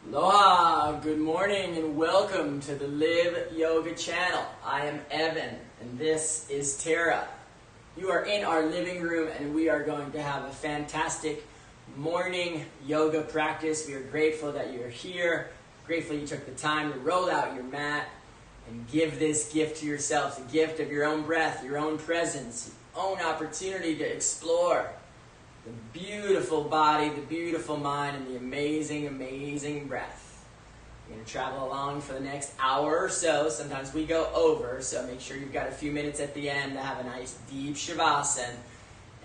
Aloha, good morning and welcome to the Live Yoga channel. I am Evan and this is Terra. You are in our living room and we are going to have a fantastic morning yoga practice. We are grateful that you're here, grateful you took the time to roll out your mat and give this gift to yourselves, a gift of your own breath, your own presence, your own opportunity to explore the beautiful body, the beautiful mind, and the amazing, amazing breath. We're going to travel along for the next hour or so. Sometimes we go over, so make sure you've got a few minutes at the end to have a nice deep shavasana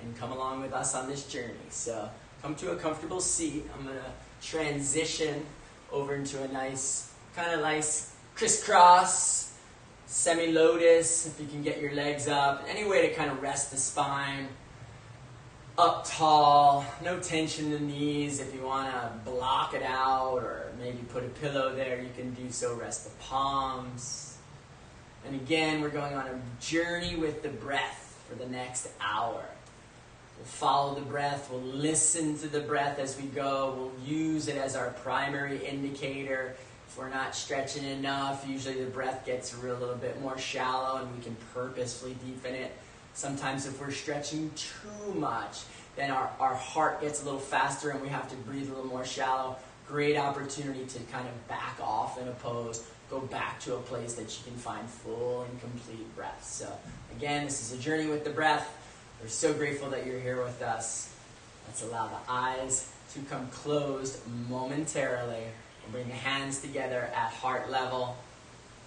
and come along with us on this journey. So come to a comfortable seat. I'm going to transition over into a nice, kind of nice crisscross, semi-lotus, if you can get your legs up. Any way to kind of rest the spine. Up tall, no tension in the knees. If you want to block it out or maybe put a pillow there, you can do so. Rest the palms. And again, we're going on a journey with the breath for the next hour. We'll follow the breath. We'll listen to the breath as we go. We'll use it as our primary indicator. If we're not stretching enough, usually the breath gets a little bit more shallow and we can purposefully deepen it. Sometimes if we're stretching too much, then our heart gets a little faster and we have to breathe a little more shallow. Great opportunity to kind of back off in a pose, go back to a place that you can find full and complete breath. So again, this is a journey with the breath. We're so grateful that you're here with us. Let's allow the eyes to come closed momentarily. We'll bring the hands together at heart level.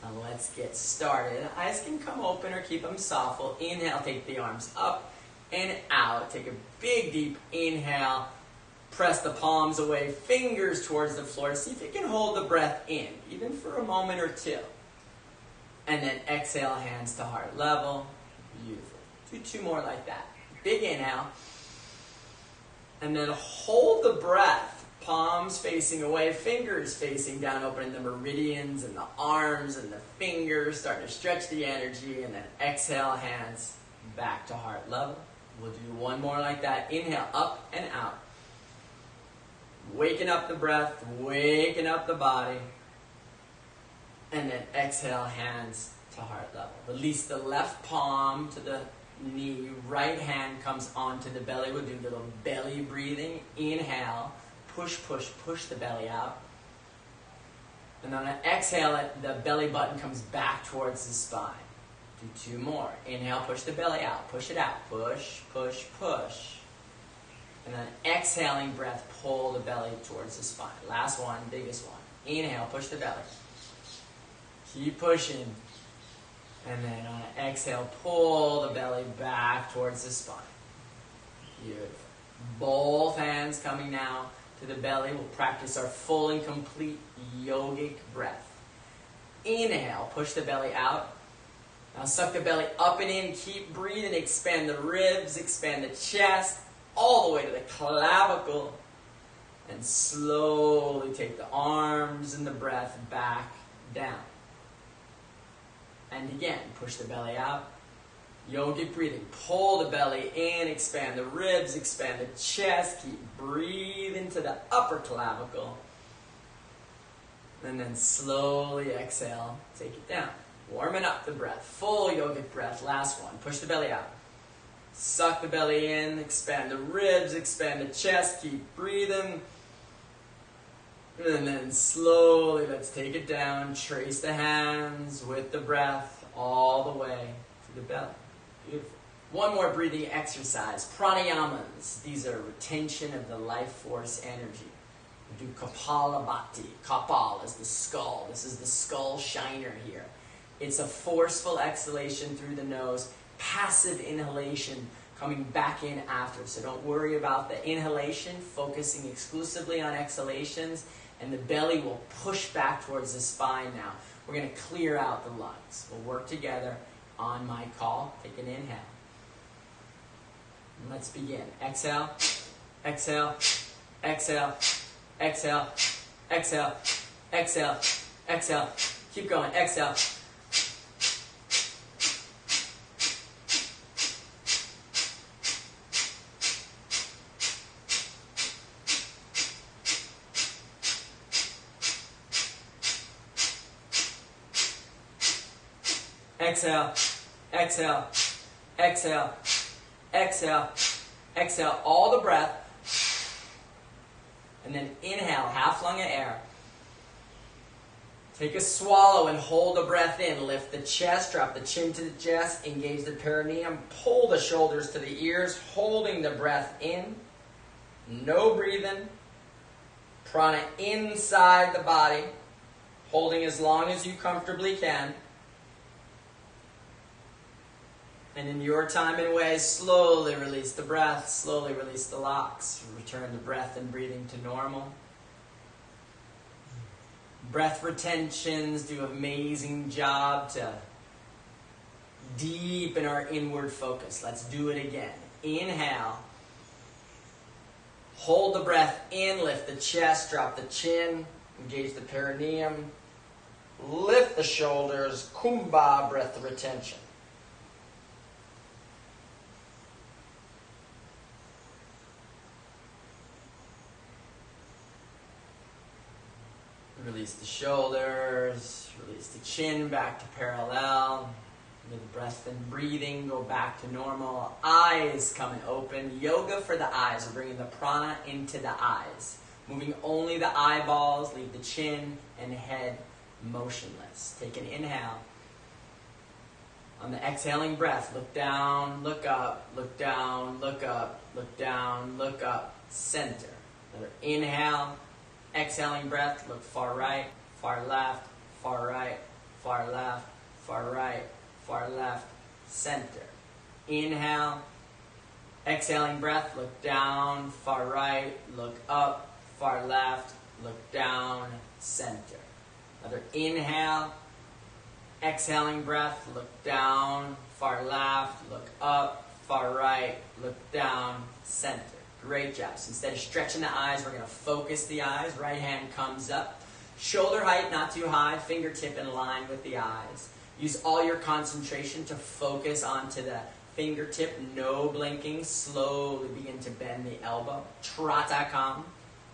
Now let's get started. Eyes can come open or keep them soft. We'll inhale, take the arms up and out. Take a big, deep inhale. Press the palms away, fingers towards the floor. See if you can hold the breath in, even for a moment or two. And then exhale, hands to heart level. Beautiful. Do two more like that. Big inhale. And then hold the breath. Palms facing away, fingers facing down, opening the meridians and the arms and the fingers, starting to stretch the energy, and then exhale, hands back to heart level. We'll do one more like that. Inhale, up and out. Waking up the breath, waking up the body. And then exhale, hands to heart level. Release the left palm to the knee. Right hand comes onto the belly. We'll do a little belly breathing. Inhale. Push, push, push the belly out. And on an exhale, the belly button comes back towards the spine. Do two more. Inhale, push the belly out. Push it out. Push, push, push. And then exhaling breath, pull the belly towards the spine. Last one, biggest one. Inhale, push the belly. Keep pushing. And then on an exhale, pull the belly back towards the spine. Beautiful. Both hands coming now to the belly. We'll practice our full and complete yogic breath. Inhale, push the belly out. Now suck the belly up and in. Keep breathing. Expand the ribs, expand the chest, all the way to the clavicle. And slowly take the arms and the breath back down. And again, push the belly out. Yogic breathing. Pull the belly in, expand the ribs, expand the chest. Keep breathing to the upper clavicle. And then slowly exhale, take it down. Warming up the breath. Full yogic breath. Last one. Push the belly out. Suck the belly in, expand the ribs, expand the chest. Keep breathing. And then slowly, let's take it down. Trace the hands with the breath all the way to the belly. Beautiful. One more breathing exercise. Pranayamas. These are retention of the life force energy. We do Kapalabhati. Kapal is the skull. This is the skull shiner here. It's a forceful exhalation through the nose. Passive inhalation coming back in after. So don't worry about the inhalation. Focusing exclusively on exhalations. And the belly will push back towards the spine now. We're going to clear out the lungs. We'll work together on my call. Take an inhale. And let's begin. Exhale, exhale, exhale, exhale, exhale, exhale, exhale. Keep going. Exhale. Exhale, exhale, exhale, exhale, exhale, all the breath. And then inhale, half lung of air. Take a swallow and hold the breath in. Lift the chest, drop the chin to the chest, engage the perineum, pull the shoulders to the ears, holding the breath in. No breathing. Prana inside the body, holding as long as you comfortably can. And in your time and way, slowly release the breath, slowly release the locks. Return the breath and breathing to normal. Breath retentions do an amazing job to deepen our inward focus. Let's do it again. Inhale. Hold the breath in, lift the chest, drop the chin, engage the perineum. Lift the shoulders, kumbha, breath retention. Release the shoulders, release the chin back to parallel. With the breath and breathing, go back to normal. Eyes coming open. Yoga for the eyes. We're bringing the prana into the eyes. Moving only the eyeballs, leave the chin and head motionless. Take an inhale. On the exhaling breath, look down, look up, look down, look up, look down, look up, center. Another inhale. Exhaling breath, look far right, far left, far right, far left, far right, far left, center. Inhale. Exhaling breath, look down, far right, look up, far left, look down, center. Another inhale. Exhaling breath, look down, far left, look up, far right, look down, center. Great job. So instead of stretching the eyes, we're going to focus the eyes. Right hand comes up. Shoulder height, not too high. Fingertip in line with the eyes. Use all your concentration to focus onto the fingertip. No blinking. Slowly begin to bend the elbow. Tratakam.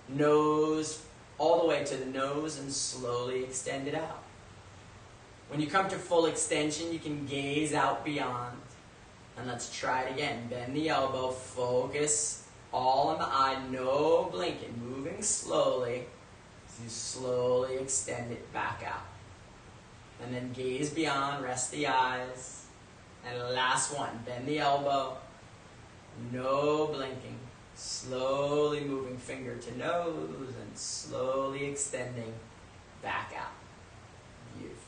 Nose all the way to the nose and slowly extend it out. When you come to full extension, you can gaze out beyond. And let's try it again. Bend the elbow. Focus all on the eye, no blinking, moving slowly as you slowly extend it back out. And then gaze beyond, rest the eyes. And last one, bend the elbow, no blinking, slowly moving finger to nose and slowly extending back out. Beautiful.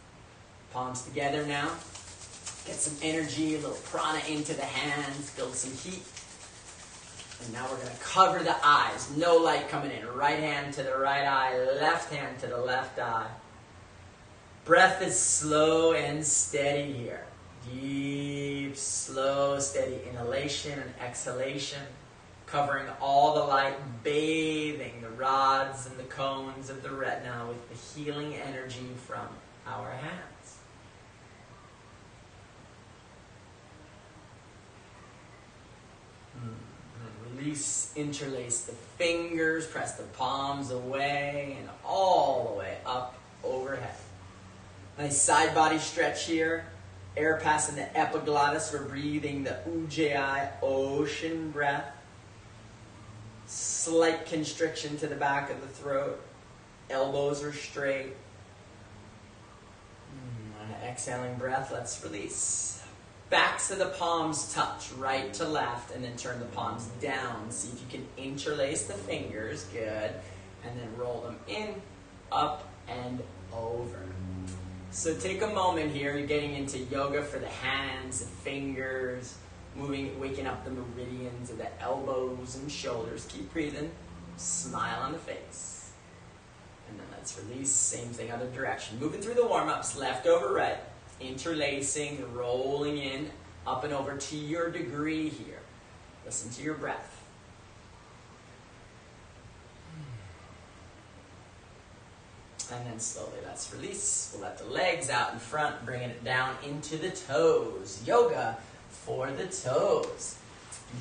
Palms together now. Get some energy, a little prana into the hands, build some heat. And now we're going to cover the eyes. No light coming in. Right hand to the right eye. Left hand to the left eye. Breath is slow and steady here. Deep, slow, steady inhalation and exhalation. Covering all the light. Bathing the rods and the cones of the retina with the healing energy from our hands. Release, interlace the fingers, press the palms away and all the way up overhead. Nice side body stretch here. Air passing the epiglottis. We're breathing the Ujjayi ocean breath. Slight constriction to the back of the throat. Elbows are straight. On an exhaling breath, let's release. Backs of the palms touch, right to left, and then turn the palms down. See if you can interlace the fingers, good, and then roll them in, up, and over. So take a moment here, you're getting into yoga for the hands, the fingers, waking up the meridians of the elbows and shoulders. Keep breathing, smile on the face. And then let's release, same thing, other direction. Moving through the warm-ups, left over right. Interlacing, rolling in, up and over to your degree here. Listen to your breath. And then slowly let's release. We'll let the legs out in front, bringing it down into the toes. Yoga for the toes.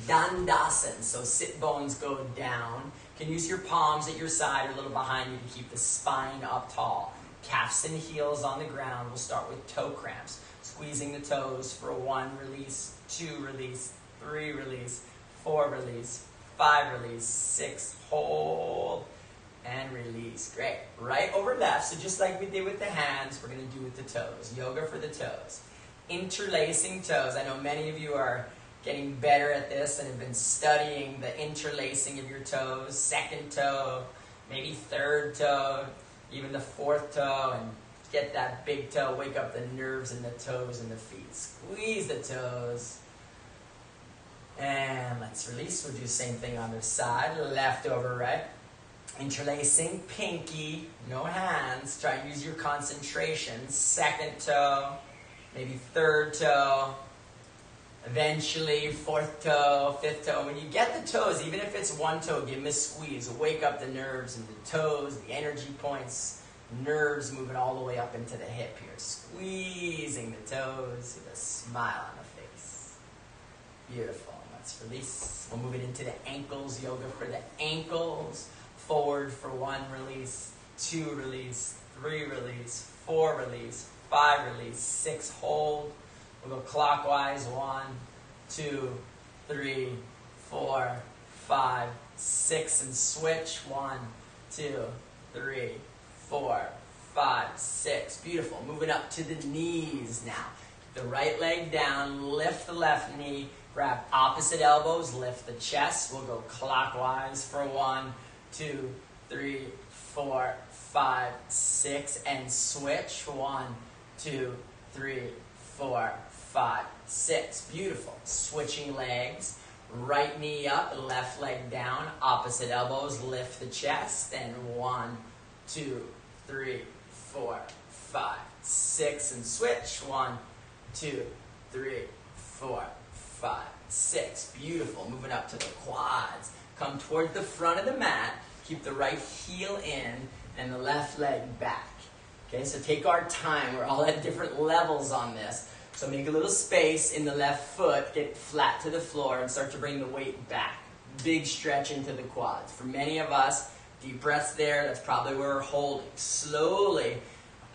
Dandasana, so sit bones go down. You can use your palms at your side or a little behind you to keep the spine up tall. Calves and heels on the ground. We'll start with toe cramps. Squeezing the toes for 1, release, 2, release, 3, release, 4, release, 5, release, 6, hold, and release. Great. Right over left. So just like we did with the hands, we're going to do with the toes. Yoga for the toes. Interlacing toes. I know many of you are getting better at this and have been studying the interlacing of your toes. Second toe, maybe third toe, even the fourth toe, and get that big toe, wake up the nerves in the toes and the feet. Squeeze the toes. And let's release. We'll do the same thing on the side, left over right. Interlacing, pinky, no hands. Try and use your concentration. Second toe, maybe third toe. Eventually, fourth toe, fifth toe. When you get the toes, even if it's one toe, give them a squeeze. Wake up the nerves in the toes, the energy points, nerves moving all the way up into the hip here. Squeezing the toes with a smile on the face. Beautiful. Let's release. We'll move it into the ankles. Yoga for the ankles. Forward for 1, release, 2, release, 3, release, 4, release, 5, release, 6, hold. We'll go clockwise. 1, 2, 3, 4, 5, 6, and switch. 1, 2, 3, 4, 5, 6. Beautiful. Moving up to the knees now. The right leg down, lift the left knee, grab opposite elbows, lift the chest. We'll go clockwise for 1, 2, 3, 4, 5, 6, and switch. 1, 2, 3, 4, 5, 6. Beautiful. Switching legs. Right knee up, left leg down, opposite elbows, lift the chest, and 1, 2, 3, 4, 5, 6, and switch. 1, 2, 3, 4, 5, 6. Beautiful. Moving up to the quads. Come toward the front of the mat. Keep the right heel in and the left leg back. Okay, so take our time. We're all at different levels on this. So make a little space in the left foot. Get flat to the floor and start to bring the weight back. Big stretch into the quads. For many of us, deep breaths there. That's probably where we're holding. Slowly,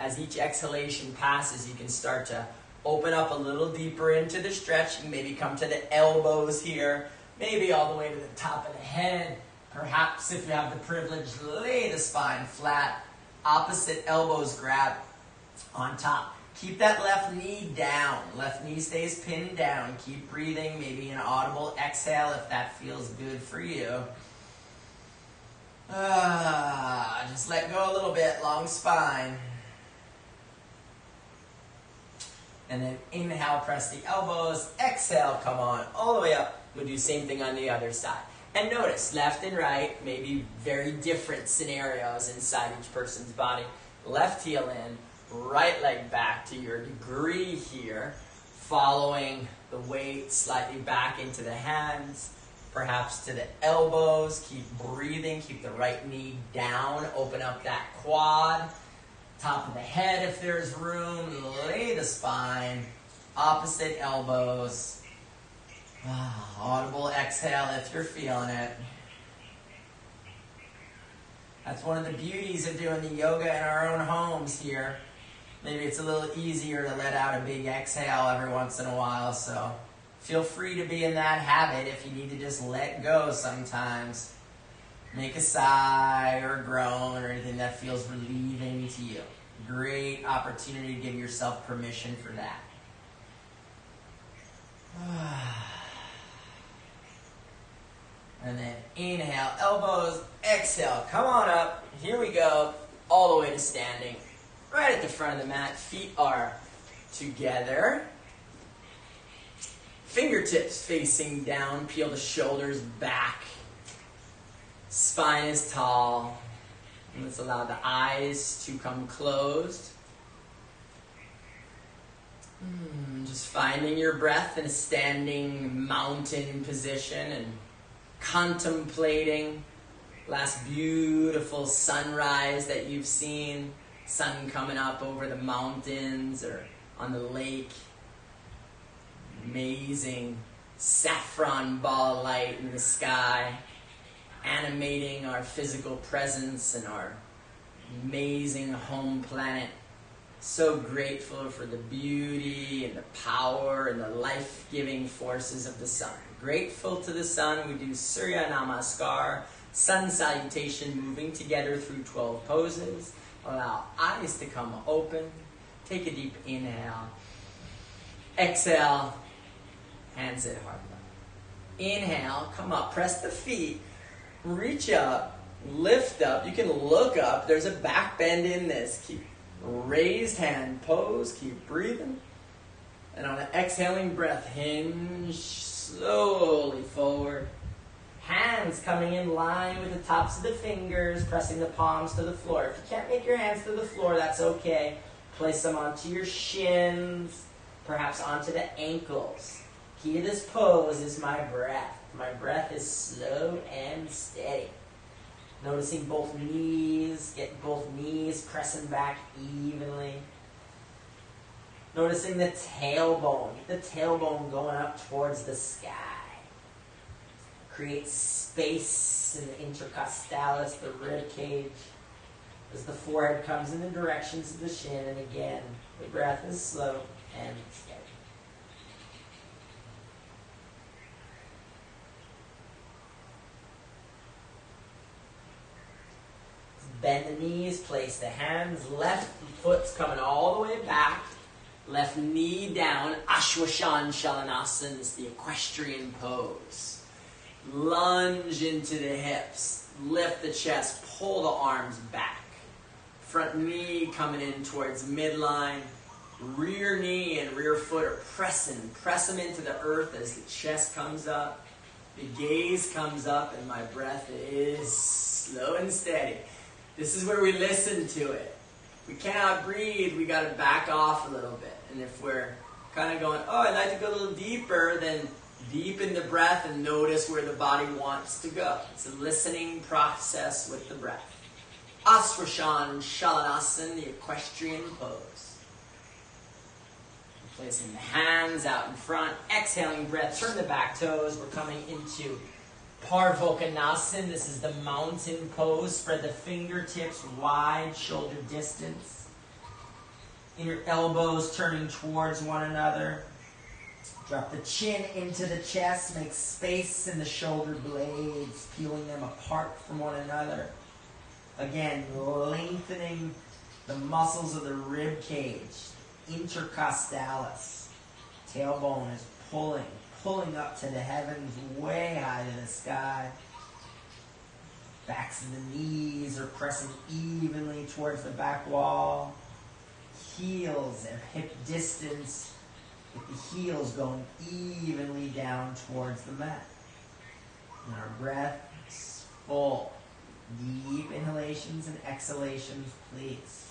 as each exhalation passes, you can start to open up a little deeper into the stretch. You can maybe come to the elbows here. Maybe all the way to the top of the head. Perhaps if you have the privilege, lay the spine flat. Opposite elbows grab on top. Keep that left knee down. Left knee stays pinned down. Keep breathing. Maybe an audible exhale if that feels good for you. Just let go a little bit. Long spine. And then inhale, press the elbows. Exhale, come on all the way up. We'll do the same thing on the other side. And notice, left and right, maybe very different scenarios inside each person's body. Left heel in, right leg back to your degree here, following the weight slightly back into the hands, perhaps to the elbows. Keep breathing, keep the right knee down, open up that quad. Top of the head if there's room, lay the spine, opposite elbows. Audible exhale if you're feeling it. That's one of the beauties of doing the yoga in our own homes here. Maybe it's a little easier to let out a big exhale every once in a while, so feel free to be in that habit if you need to just let go sometimes. Make a sigh or a groan or anything that feels relieving to you. Great opportunity to give yourself permission for that. And then inhale, elbows, exhale, come on up. Here we go, all the way to standing. Right at the front of the mat, feet are together. Fingertips facing down, peel the shoulders back. Spine is tall. And let's allow the eyes to come closed. Just finding your breath in a standing mountain position and contemplating last beautiful sunrise that you've seen. Sun coming up over the mountains or on the lake. Amazing saffron ball light in the sky, animating our physical presence and our amazing home planet. So grateful for the beauty and the power and the life-giving forces of the sun. Grateful to the sun, we do Surya Namaskar, sun salutation, moving together through 12 poses. Allow eyes to come open. Take a deep inhale. Exhale, hands at heart level. Inhale, come up, press the feet, reach up, lift up. You can look up. There's a back bend in this. Keep raised hand pose, keep breathing. And on an exhaling breath, hinge slowly forward. Hands coming in line with the tops of the fingers, pressing the palms to the floor. If you can't make your hands to the floor, that's okay. Place them onto your shins, perhaps onto the ankles. Key to this pose is my breath. My breath is slow and steady. Noticing both knees, get both knees pressing back evenly. Noticing the tailbone, the tailbone going up towards the sky. Create space in the intercostalis, the rib cage, as the forehead comes in the directions of the shin. And again, the breath is slow and steady. Bend the knees, place the hands, left foot's coming all the way back, left knee down, Ashwashan Shalanasana is the equestrian pose. Lunge into the hips, lift the chest, pull the arms back. Front knee coming in towards midline, rear knee and rear foot are pressing. Press them into the earth as the chest comes up, the gaze comes up, and my breath is slow and steady. This is where we listen to it. We cannot breathe, we got to back off a little bit. And if we're kind of going, oh, I'd like to go a little deeper, then deepen the breath and notice where the body wants to go. It's a listening process with the breath. Aswashan Shalanasana, the equestrian pose. Placing the hands out in front, exhaling breath, turn the back toes. We're coming into Parvokanasana. This is the mountain pose. Spread the fingertips wide, shoulder distance. Inner elbows turning towards one another. Drop the chin into the chest. Make space in the shoulder blades, peeling them apart from one another. Again, lengthening the muscles of the rib cage. Intercostalis. Tailbone is pulling up to the heavens, way high to the sky. Backs of the knees are pressing evenly towards the back wall. Heels at hip distance, with the heels going evenly down towards the mat. And our breath is full. Deep inhalations and exhalations, please.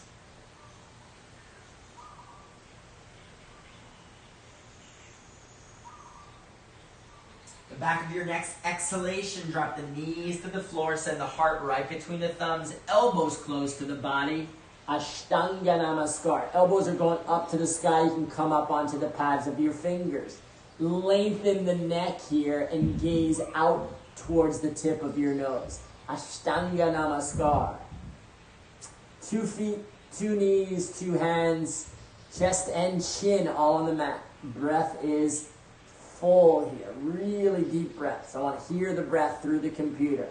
The back of your next exhalation, drop the knees to the floor, send the heart right between the thumbs, elbows close to the body. Ashtanga Namaskar. Elbows are going up to the sky. You can come up onto the pads of your fingers. Lengthen the neck here and gaze out towards the tip of your nose. Ashtanga Namaskar. 2 feet, 2 knees, 2 hands, chest and chin all on the mat. Breath is full here. Really deep breaths. I want to hear the breath through the computer.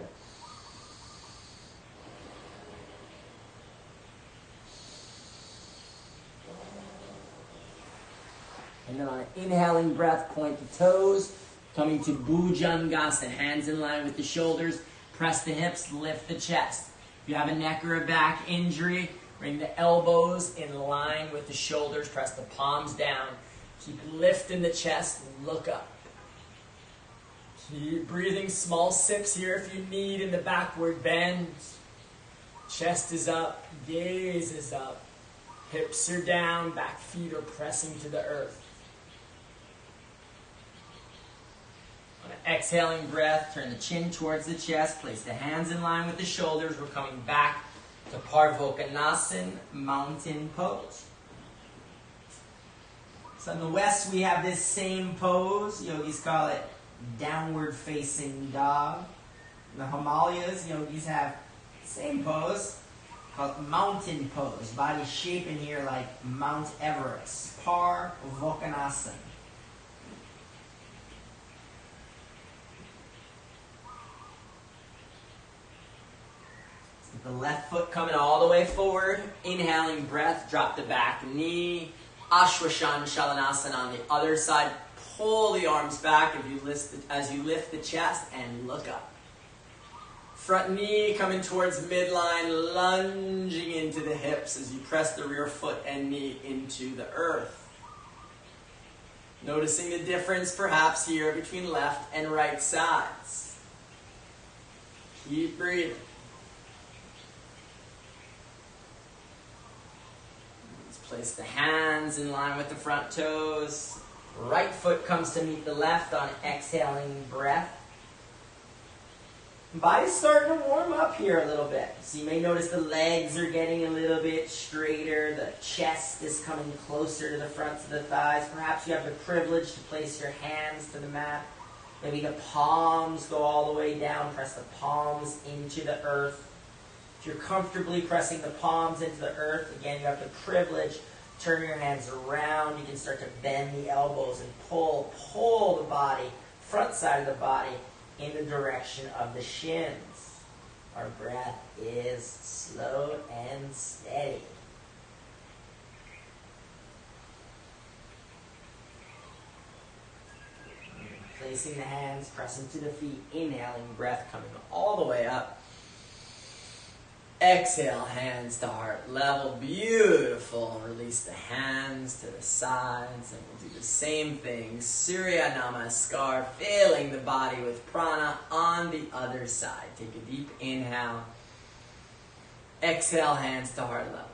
And then on an inhaling breath, point the toes, coming to Bhujangasana, hands in line with the shoulders, press the hips, lift the chest. If you have a neck or a back injury, bring the elbows in line with the shoulders, press the palms down. Keep lifting the chest, look up. Keep breathing, small sips here if you need in the backward bend. Chest is up, gaze is up. Hips are down, back feet are pressing to the earth. On an exhaling breath, turn the chin towards the chest, place the hands in line with the shoulders. We're coming back to Parvokanasana, mountain pose. So in the West, we have this same pose. Yogis call it downward facing dog. In the Himalayas, yogis have the same pose. called mountain pose. Body shaping here like Mount Everest. Parvokanasana. The left foot coming all the way forward. Inhaling breath, drop the back knee. Ashwasana Shalanasana on the other side. Pull the arms back as you lift the chest and look up. Front knee coming towards midline, lunging into the hips as you press the rear foot and knee into the earth. Noticing the difference perhaps here between left and right sides. Keep breathing. Let's place the hands in line with the front toes. Right foot comes to meet the left on exhaling breath. Body's starting to warm up here a little bit. So you may notice the legs are getting a little bit straighter. The chest is coming closer to the fronts of the thighs. Perhaps you have the privilege to place your hands to the mat. Maybe the palms go all the way down. Press the palms into the earth. If you're comfortably pressing the palms into the earth, again, you have the privilege. Turn your hands around. You can start to bend the elbows and pull the body, front side of the body, in the direction of the shins. Our breath is slow and steady. Placing the hands, pressing to the feet, inhaling breath coming all the way up. Exhale, hands to heart level. Beautiful. Release the hands to the sides. And we'll do the same thing. Surya Namaskar. Filling the body with prana on the other side. Take a deep inhale. Exhale, hands to heart level.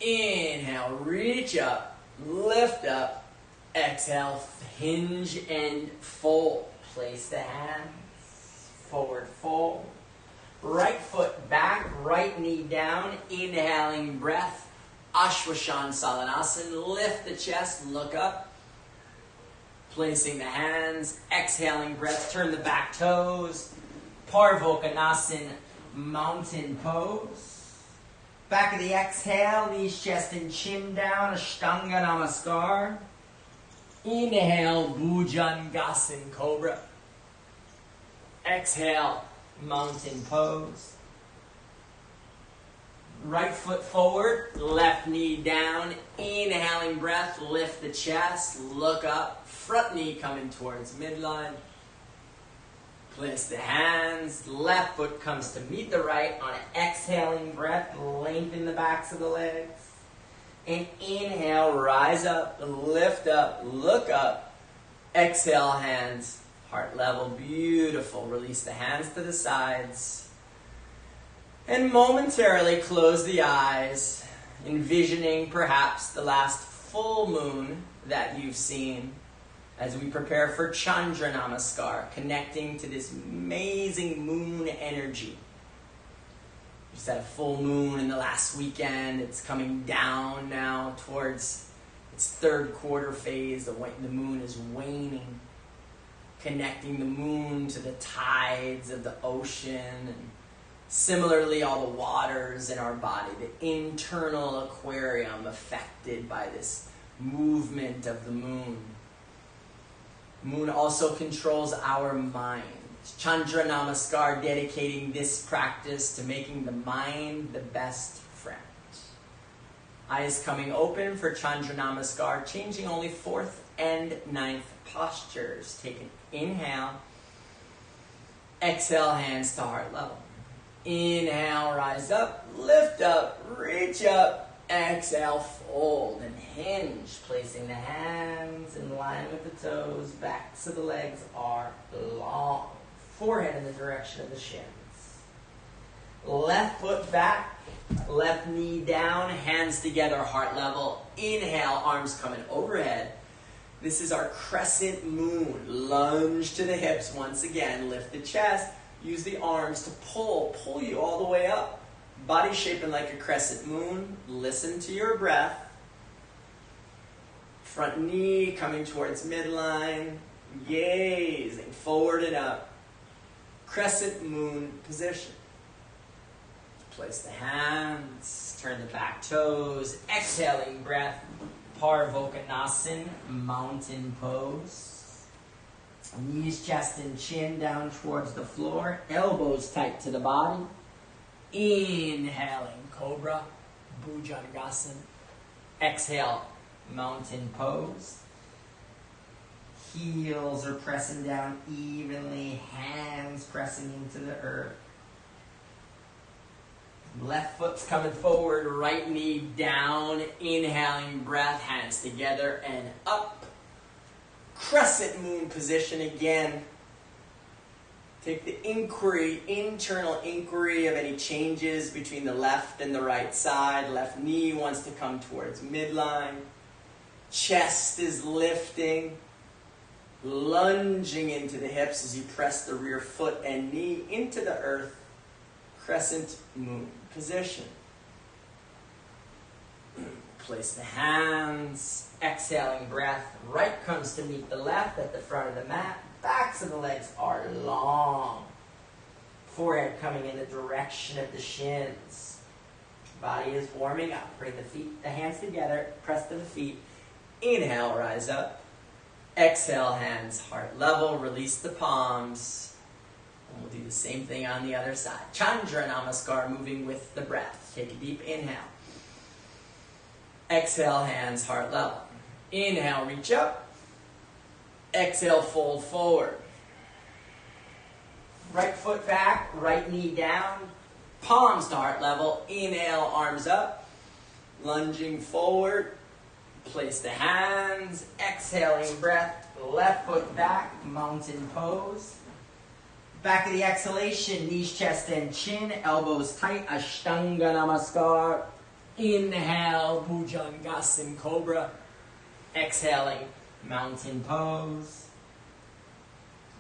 Inhale, reach up, lift up. Exhale, hinge and fold. Place the hands. Forward fold. Right foot back, right knee down, inhaling breath, Ashwasana Salanasana, lift the chest, look up, placing the hands, exhaling breath, turn the back toes, Parvokanasana, mountain pose. Back of the exhale, knees, chest, and chin down, Ashtanga Namaskar. Inhale, Bhujangasana Cobra. Exhale, mountain pose. Right foot forward, left knee down. Inhaling breath, lift the chest, look up. Front knee coming towards midline. Place the hands, left foot comes to meet the right on an exhaling breath. Lengthen the backs of the legs. And inhale, rise up, lift up, look up. Exhale, hands heart level, beautiful. Release the hands to the sides. And momentarily close the eyes, envisioning perhaps the last full moon that you've seen as we prepare for Chandra Namaskar, connecting to this amazing moon energy. We just had a full moon in the last weekend. It's coming down now towards its third quarter phase. The moon is waning, connecting the moon to the tides of the ocean, and similarly all the waters in our body, the internal aquarium affected by this movement of the moon. Moon also controls our mind. Chandra Namaskar, dedicating this practice to making the mind the best friend. Eyes coming open for Chandra Namaskar, changing only 4th and 9th postures. Take an inhale. Exhale, hands to heart level. Inhale, rise up, lift up, reach up. Exhale, fold and hinge. Placing the hands in line with the toes. Backs of the legs are long. Forehead in the direction of the shins. Left foot back, left knee down, hands together, heart level. Inhale, arms coming overhead. This is our crescent moon. Lunge to the hips once again. Lift the chest. Use the arms to pull you all the way up. Body shaping like a crescent moon. Listen to your breath. Front knee coming towards midline. Gazing forward and up. Crescent moon position. Place the hands, turn the back toes, exhaling breath, Parvokanasana, mountain pose. Knees, chest, and chin down towards the floor, elbows tight to the body. Inhaling, cobra, bhujangasana. Exhale, mountain pose. Heels are pressing down evenly, hands pressing into the earth. Left foot's coming forward, right knee down, inhaling breath, hands together and up. Crescent moon position again. Take the inquiry, internal inquiry of any changes between the left and the right side. Left knee wants to come towards midline. Chest is lifting. Lunging into the hips as you press the rear foot and knee into the earth. Crescent moon position. Place the hands, exhaling breath. Right comes to meet the left at the front of the mat. Backs of the legs are long. Forehead coming in the direction of the shins. Body is warming up. Bring the hands together, press to the feet. Inhale, rise up. Exhale, hands heart level. Release the palms. And we'll do the same thing on the other side. Chandra Namaskar, moving with the breath. Take a deep inhale. Exhale, hands heart level. Inhale, reach up. Exhale, fold forward. Right foot back, right knee down. Palms to heart level. Inhale, arms up. Lunging forward. Place the hands. Exhaling breath. Left foot back, mountain pose. Back of the exhalation, knees, chest, and chin, elbows tight, Ashtanga Namaskar. Inhale, Bhujangasana Cobra. Exhaling, mountain pose.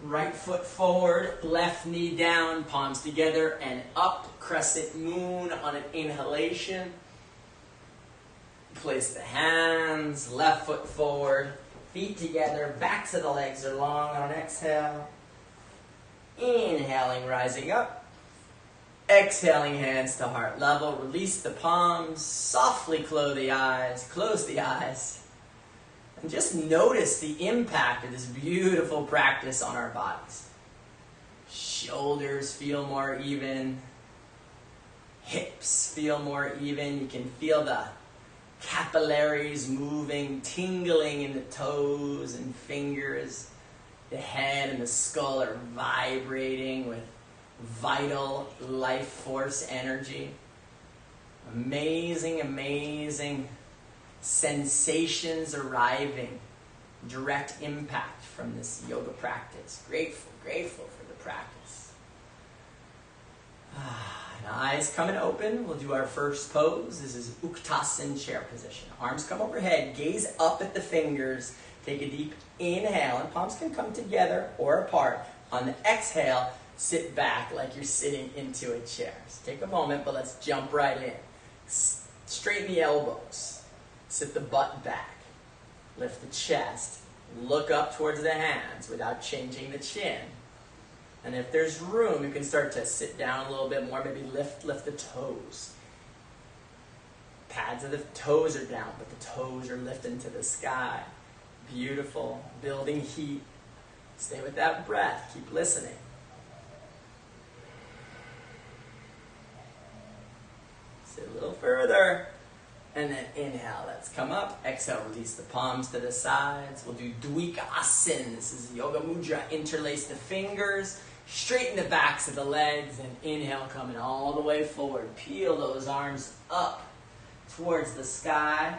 Right foot forward, left knee down, palms together and up. Crescent moon on an inhalation. Place the hands, left foot forward, feet together, backs of the legs are long on an exhale. Inhaling, rising up. Exhaling, hands to heart level. Release the palms. Softly close the eyes. And just notice the impact of this beautiful practice on our bodies. Shoulders feel more even. Hips feel more even. You can feel the capillaries moving, tingling in the toes and fingers. The head and the skull are vibrating with vital life force energy. Amazing, amazing sensations arriving. Direct impact from this yoga practice. Grateful for the practice. And eyes coming open. We'll do our first pose. This is Uttanasana chair position. Arms come overhead. Gaze up at the fingers. Take a deep inhale, and palms can come together or apart. On the exhale, sit back like you're sitting into a chair. So take a moment, but let's jump right in. Straighten the elbows. Sit the butt back. Lift the chest. Look up towards the hands without changing the chin. And if there's room, you can start to sit down a little bit more. Maybe lift the toes. Pads of the toes are down, but the toes are lifting to the sky. Beautiful. Building heat. Stay with that breath. Keep listening. Sit a little further. And then inhale. Let's come up. Exhale. Release the palms to the sides. We'll do Dvika-asana. This is Yoga Mudra. Interlace the fingers. Straighten the backs of the legs. And inhale, coming all the way forward. Peel those arms up towards the sky.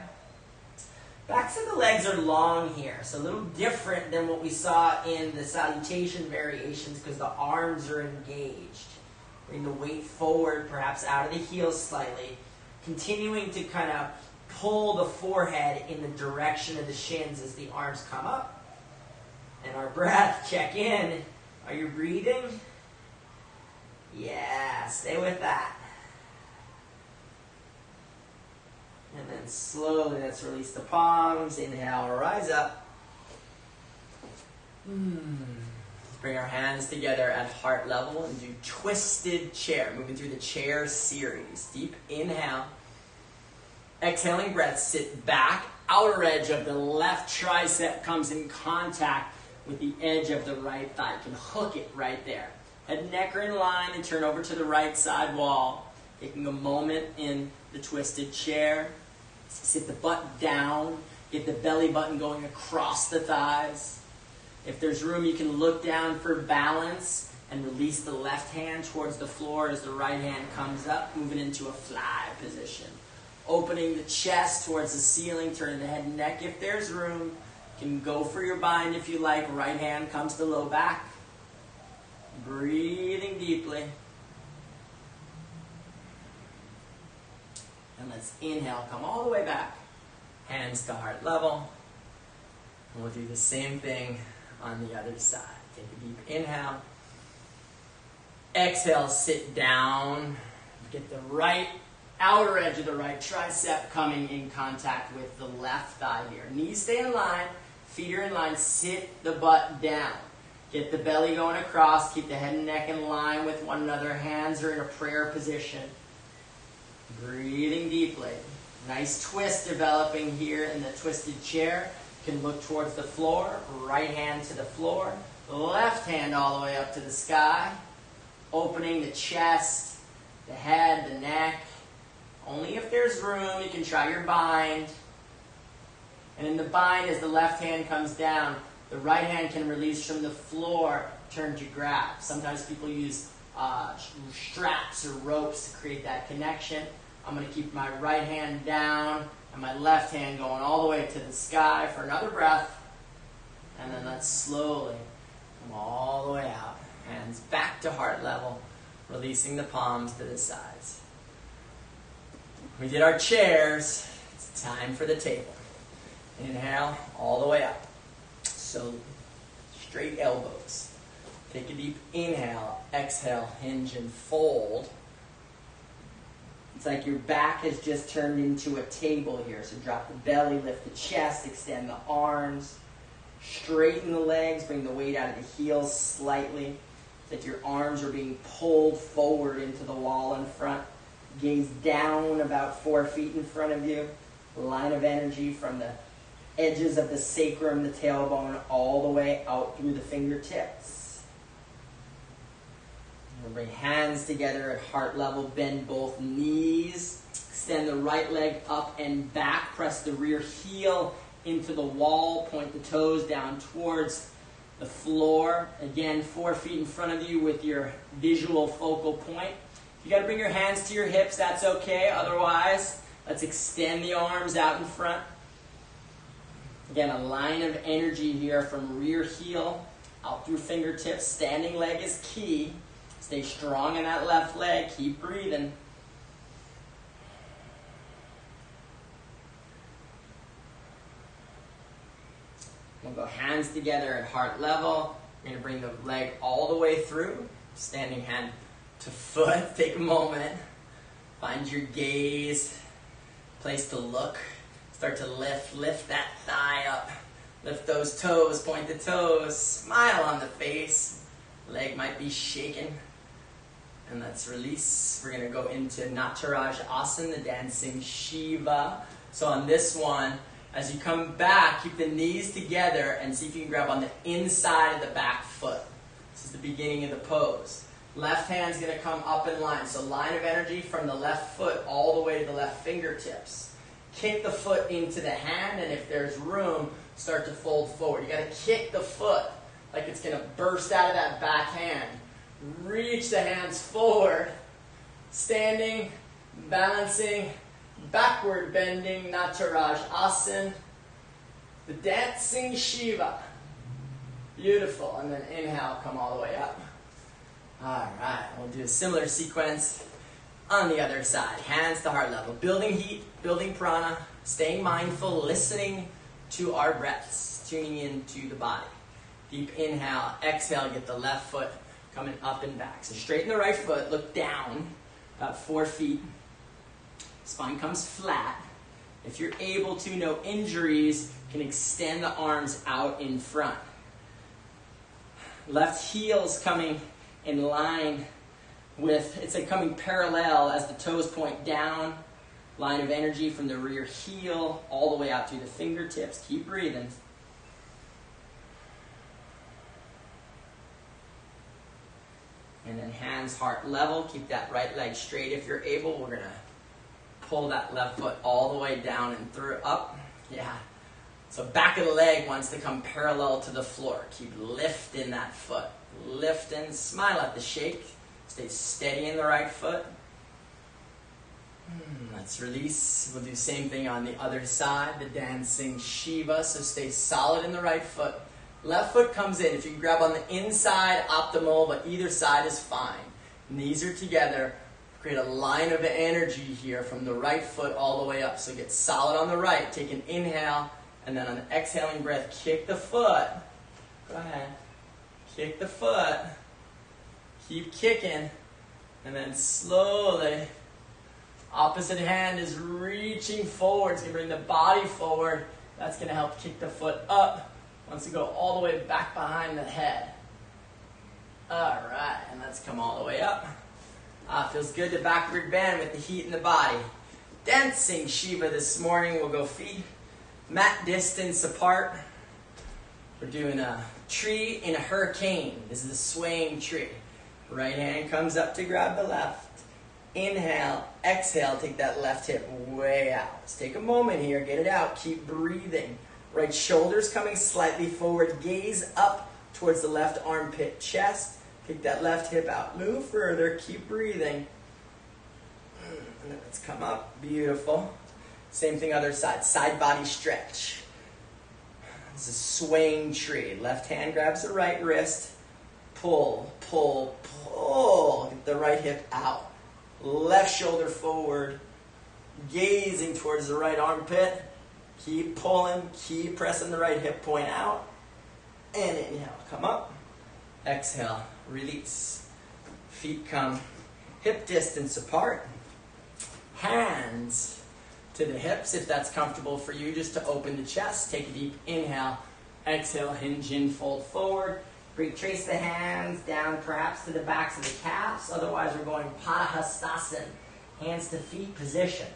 Backs of the legs are long here, so a little different than what we saw in the salutation variations because the arms are engaged. Bring the weight forward, perhaps out of the heels slightly. Continuing to kind of pull the forehead in the direction of the shins as the arms come up. And our breath, check in. Are you breathing? Yeah, stay with that. And then slowly, let's release the palms. Inhale, rise up. Bring Bring our hands together at heart level and do twisted chair. Moving through the chair series. Deep inhale. Exhaling breath, sit back. Outer edge of the left tricep comes in contact with the edge of the right thigh. You can hook it right there. Head and neck are in line and turn over to the right side wall. Taking a moment in the twisted chair. Sit the butt down. Get the belly button going across the thighs. If there's room, you can look down for balance and release the left hand towards the floor as the right hand comes up, moving into a fly position. Opening the chest towards the ceiling, turning the head and neck if there's room. You can go for your bind if you like. Right hand comes to low back. Breathing deeply. And let's inhale, come all the way back. Hands to heart level. And we'll do the same thing on the other side. Take a deep inhale. Exhale, sit down. Get the right outer edge of the right tricep coming in contact with the left thigh here. Knees stay in line, feet are in line, sit the butt down. Get the belly going across, keep the head and neck in line with one another. Hands are in a prayer position. Breathing deeply. Nice twist developing here in the twisted chair. You can look towards the floor, right hand to the floor, left hand all the way up to the sky. Opening the chest, the head, the neck. Only if there's room, you can try your bind. And in the bind, as the left hand comes down, the right hand can release from the floor, turn to grab. Sometimes people use straps or ropes to create that connection. I'm going to keep my right hand down and my left hand going all the way to the sky for another breath. And then let's slowly come all the way out. Hands back to heart level, releasing the palms to the sides. We did our chairs. It's time for the table. Inhale all the way up. So straight elbows. Take a deep inhale. Exhale, hinge and fold. It's like your back has just turned into a table here. So drop the belly, lift the chest, extend the arms. Straighten the legs, bring the weight out of the heels slightly. It's like your arms are being pulled forward into the wall in front. Gaze down about 4 feet in front of you. Line of energy from the edges of the sacrum, the tailbone, all the way out through the fingertips. We'll bring hands together at heart level. Bend both knees. Extend the right leg up and back. Press the rear heel into the wall. Point the toes down towards the floor. Again, 4 feet in front of you with your visual focal point. You got to bring your hands to your hips, that's okay. Otherwise, let's extend the arms out in front. Again, a line of energy here from rear heel out through fingertips. Standing leg is key. Stay strong in that left leg. Keep breathing. We'll go hands together at heart level. We're going to bring the leg all the way through. Standing hand to foot. Take a moment. Find your gaze. Place to look. Start to lift that thigh up. Lift those toes, point the toes. Smile on the face. Leg might be shaking. And let's release. We're going to go into Nataraj Asana, the dancing Shiva. So on this one, as you come back, keep the knees together and see if you can grab on the inside of the back foot. This is the beginning of the pose. Left hand's going to come up in line. So line of energy from the left foot all the way to the left fingertips. Kick the foot into the hand, and if there's room, start to fold forward. You got to kick the foot like it's going to burst out of that back hand. Reach the hands forward. Standing, balancing, backward bending, Nataraj Asana. The dancing Shiva. Beautiful. And then inhale, come all the way up. Alright, we'll do a similar sequence on the other side. Hands to heart level. Building heat, building prana, staying mindful, listening to our breaths, tuning into the body. Deep inhale, exhale, get the left foot coming up and back. So straighten the right foot, look down, about 4 feet. Spine comes flat. If you're able to, no injuries, you can extend the arms out in front. Left heel's coming in line with, it's like coming parallel as the toes point down. Line of energy from the rear heel all the way out through the fingertips. Keep breathing. And then hands heart level. Keep that right leg straight if you're able. We're going to pull that left foot all the way down and through, up. Yeah. So back of the leg wants to come parallel to the floor. Keep lifting that foot. Lifting. Smile at the shake. Stay steady in the right foot. Let's release. We'll do the same thing on the other side, the dancing Shiva. So stay solid in the right foot. Left foot comes in. If you can grab on the inside, optimal, but either side is fine. Knees are together. Create a line of energy here from the right foot all the way up. So get solid on the right. Take an inhale, and then on the exhaling breath, kick the foot. Go ahead. Kick the foot. Keep kicking. And then slowly, opposite hand is reaching forward. It's going to bring the body forward. That's going to help kick the foot up. Wants to go all the way back behind the head. All right, and let's come all the way up. Feels good to backward bend with the heat in the body. Dancing Shiva this morning. We'll go feet mat distance apart. We're doing a tree in a hurricane. This is a swaying tree. Right hand comes up to grab the left. Inhale, exhale, take that left hip way out. Let's take a moment here, get it out, keep breathing. Right shoulder's coming slightly forward, gaze up towards the left armpit, chest. Take that left hip out, move further, keep breathing. And then let's come up, beautiful. Same thing other side, side body stretch. This is swaying tree. Left hand grabs the right wrist, pull, pull, pull. Get the right hip out. Left shoulder forward, gazing towards the right armpit. Keep pulling, keep pressing the right hip point out. And inhale, come up. Exhale, release. Feet come hip distance apart. Hands to the hips if that's comfortable for you, just to open the chest. Take a deep inhale. Exhale, hinge in, fold forward. Trace the hands down perhaps to the backs of the calves. Otherwise, we're going Padahastasana, hands to feet position.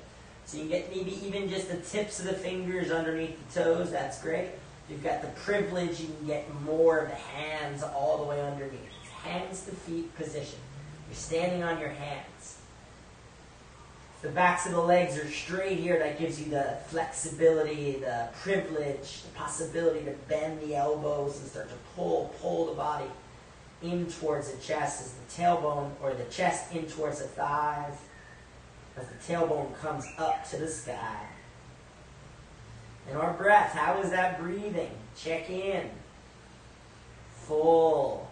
So you can get maybe even just the tips of the fingers underneath the toes. That's great. If you've got the privilege, you can get more of the hands all the way underneath. It's hands to feet position. You're standing on your hands. If the backs of the legs are straight here, that gives you the flexibility, the privilege, the possibility to bend the elbows and start to pull the body in towards the chest as the tailbone, or the chest in towards the thighs as the tailbone comes up to the sky. And our breath, how is that breathing? Check in. Full,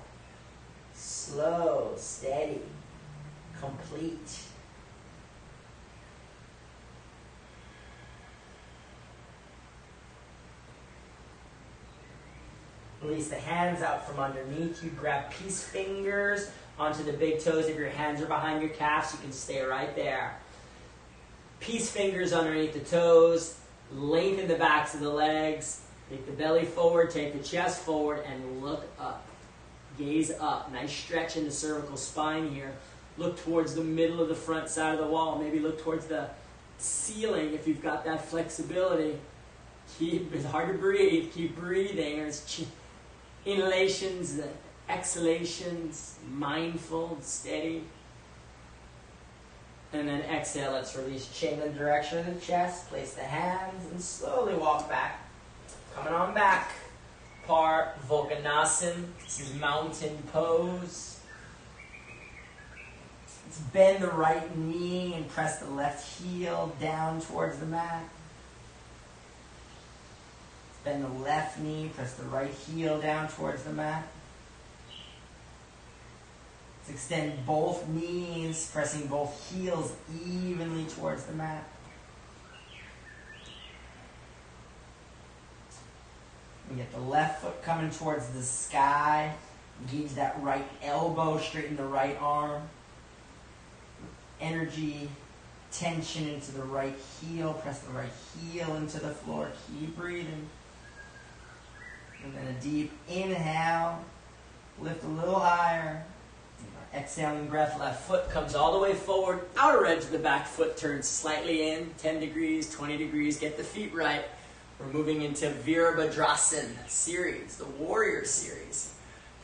slow, steady, complete. Release the hands out from underneath you. Grab peace fingers onto the big toes. If your hands are behind your calves, you can stay right there. Peace fingers underneath the toes. Lengthen the backs of the legs. Take the belly forward, take the chest forward, and look up. Gaze up. Nice stretch in the cervical spine here. Look towards the middle of the front side of the wall. Maybe look towards the ceiling if you've got that flexibility. It's hard to breathe. Keep breathing. There's inhalations, exhalations, mindful, steady. And then exhale, let's release. Chin in the direction of the chest. Place the hands and slowly walk back. Coming on back. Parvokanasan. This is mountain pose. Let's bend the right knee and press the left heel down towards the mat. Bend the left knee, press the right heel down towards the mat. Let's extend both knees, pressing both heels evenly towards the mat. And get the left foot coming towards the sky. Engage that right elbow, straighten the right arm. Energy, tension into the right heel. Press the right heel into the floor. Keep breathing. And then a deep inhale. Lift a little higher. Exhaling breath, left foot comes all the way forward. Outer edge of the back foot turns slightly in, 10 degrees, 20 degrees. Get the feet right. We're moving into Virabhadrasana series, the warrior series.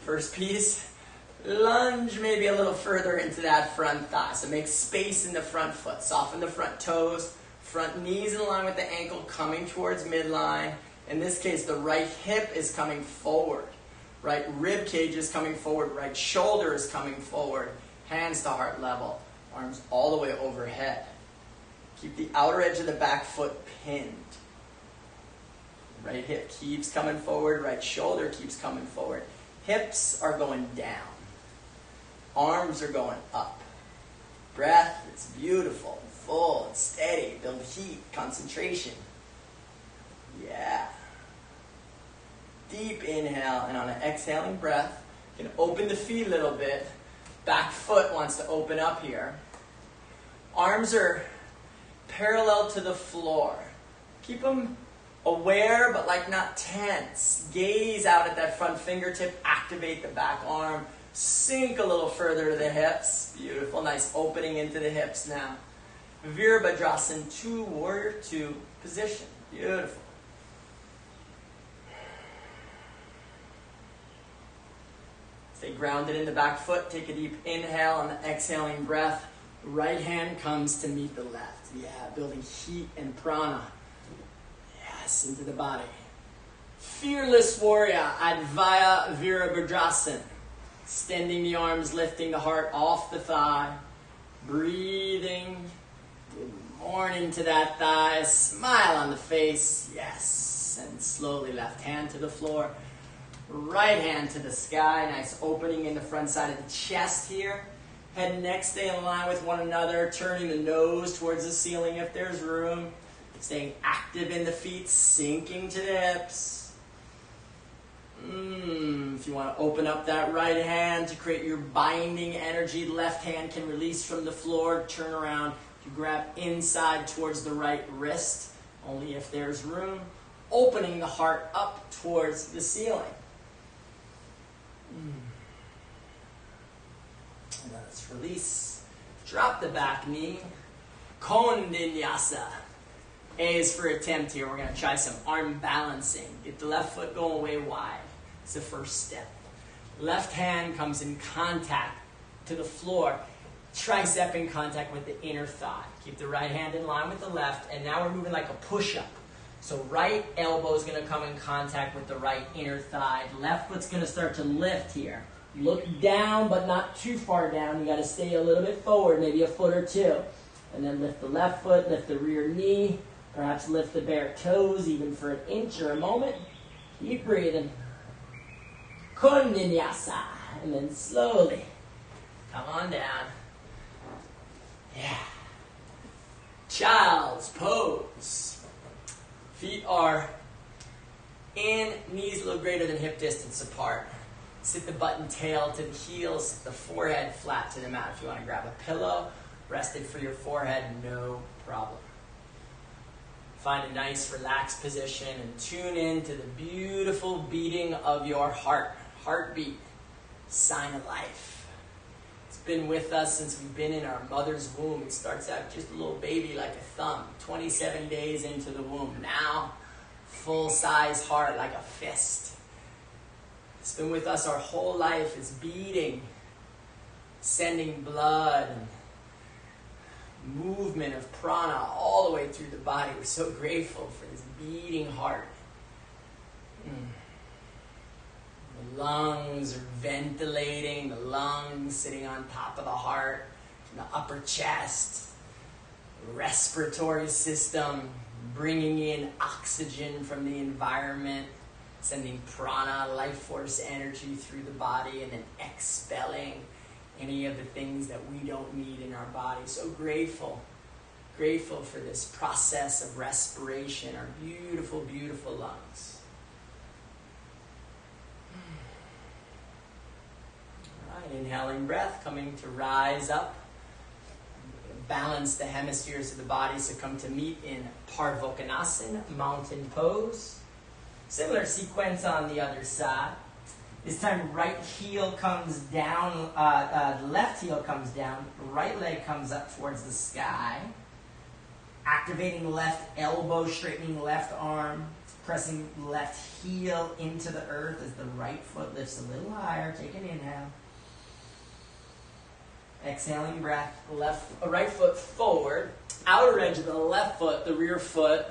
First piece, lunge maybe a little further into that front thigh. So make space in the front foot. Soften the front toes. Front knees in line with the ankle coming towards midline. In this case, the right hip is coming forward. Right rib cage is coming forward. Right shoulder is coming forward. Hands to heart level. Arms all the way overhead. Keep the outer edge of the back foot pinned. Right hip keeps coming forward. Right shoulder keeps coming forward. Hips are going down. Arms are going up. Breath is beautiful, full, and steady. Build heat, concentration. Yeah. Deep inhale, and on an exhaling breath, you can open the feet a little bit. Back foot wants to open up here. Arms are parallel to the floor. Keep them aware, but like not tense. Gaze out at that front fingertip. Activate the back arm. Sink a little further to the hips. Beautiful, nice opening into the hips now. Virabhadrasana 2, warrior 2 position. Beautiful. Stay grounded in the back foot. Take a deep inhale on the exhaling breath. Right hand comes to meet the left. Yeah, building heat and prana. Yes, into the body. Fearless warrior, Advaya Virabhadrasana. Extending the arms, lifting the heart off the thigh. Breathing. Good morning to that thigh. Smile on the face. Yes. And slowly left hand to the floor. Right hand to the sky. Nice opening in the front side of the chest here. Head and neck stay in line with one another. Turning the nose towards the ceiling if there's room. Staying active in the feet. Sinking to the hips. If you want to open up that right hand to create your binding energy, the left hand can release from the floor. Turn around. You grab inside towards the right wrist. Only if there's room. Opening the heart up towards the ceiling. And then let's release. Drop the back knee. Kondinyasa. A is for attempt here. We're going to try some arm balancing. Get the left foot going way wide. It's the first step. Left hand comes in contact to the floor. Tricep in contact with the inner thigh. Keep the right hand in line with the left. And now we're moving like a push-up. So right elbow is going to come in contact with the right inner thigh. Left foot's going to start to lift here. Look down, but not too far down. You got to stay a little bit forward, maybe a foot or two. And then lift the left foot, lift the rear knee. Perhaps lift the bare toes even for an inch or a moment. Keep breathing. Kondinyasa. And then slowly come on down. Yeah. Child's pose. Feet are in, knees a little greater than hip distance apart. Sit the butt and tail to the heels, sit the forehead flat to the mat. If you want to grab a pillow, rest it for your forehead, no problem. Find a nice relaxed position and tune in to the beautiful beating of your heart. Heartbeat, sign of life. It's been with us since we've been in our mother's womb. It starts out just a little baby like a thumb, 27 days into the womb. Now, full-size heart like a fist. It's been with us our whole life. It's beating, sending blood and movement of prana all the way through the body. We're so grateful for this beating heart. The lungs are ventilating, the lungs sitting on top of the heart, the upper chest, the respiratory system, bringing in oxygen from the environment, sending prana, life force energy through the body, and then expelling any of the things that we don't need in our body. So grateful for this process of respiration, our beautiful, beautiful lungs. All right, inhaling breath, coming to rise up. Balance the hemispheres of the body, so come to meet in Parvokonasana, mountain pose. Similar sequence on the other side. This time, right heel comes down, left heel comes down, right leg comes up towards the sky. Activating left elbow, straightening left arm, pressing left heel into the earth as the right foot lifts a little higher. Take an inhale. Exhaling breath, right foot forward. Outer edge of the left foot, the rear foot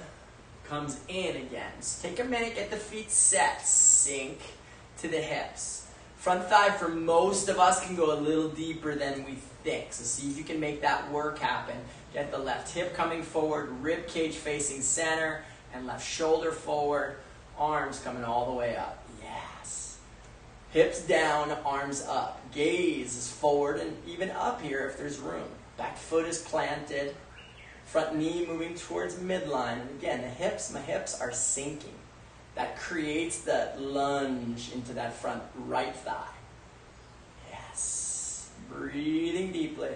comes in again. So take a minute, get the feet set, sink to the hips. Front thigh for most of us can go a little deeper than we think. So see if you can make that work happen. Get the left hip coming forward, rib cage facing center, and left shoulder forward, arms coming all the way up. Yes. Hips down, arms up. Gaze is forward and even up here if there's room. Back foot is planted. Front knee moving towards midline. And again, my hips are sinking. That creates that lunge into that front right thigh. Yes. Breathing deeply.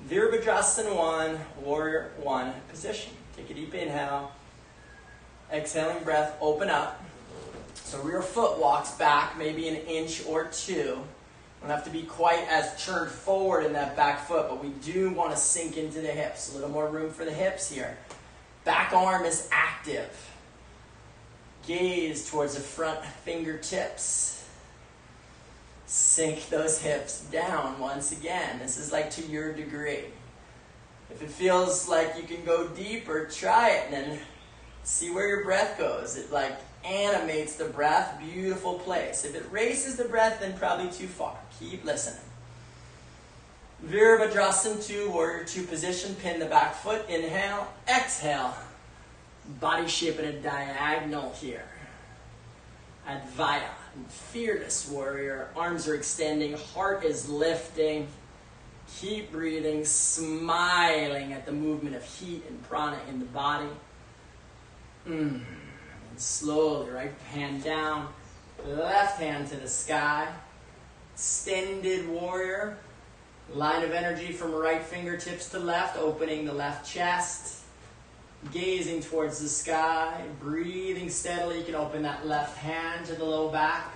Virabhadrasana 1, Warrior 1 position. Take a deep inhale. Exhaling breath, open up. So rear foot walks back maybe an inch or two. Don't have to be quite as turned forward in that back foot, but we do want to sink into the hips. A little more room for the hips here. Back arm is active. Gaze towards the front fingertips. Sink those hips down once again. This is like to your degree. If it feels like you can go deeper, try it and then see where your breath goes. It like animates the breath, beautiful place. If it races the breath, then probably too far. Keep listening. Virabhadrasana 2, Warrior 2 position, pin the back foot, inhale, exhale. Body shape in a diagonal here. Advaita, fearless warrior. Arms are extending, heart is lifting. Keep breathing, smiling at the movement of heat and prana in the body. And slowly, right hand down, left hand to the sky. Extended warrior. Line of energy from right fingertips to left, opening the left chest. Gazing towards the sky, breathing steadily. You can open that left hand to the low back.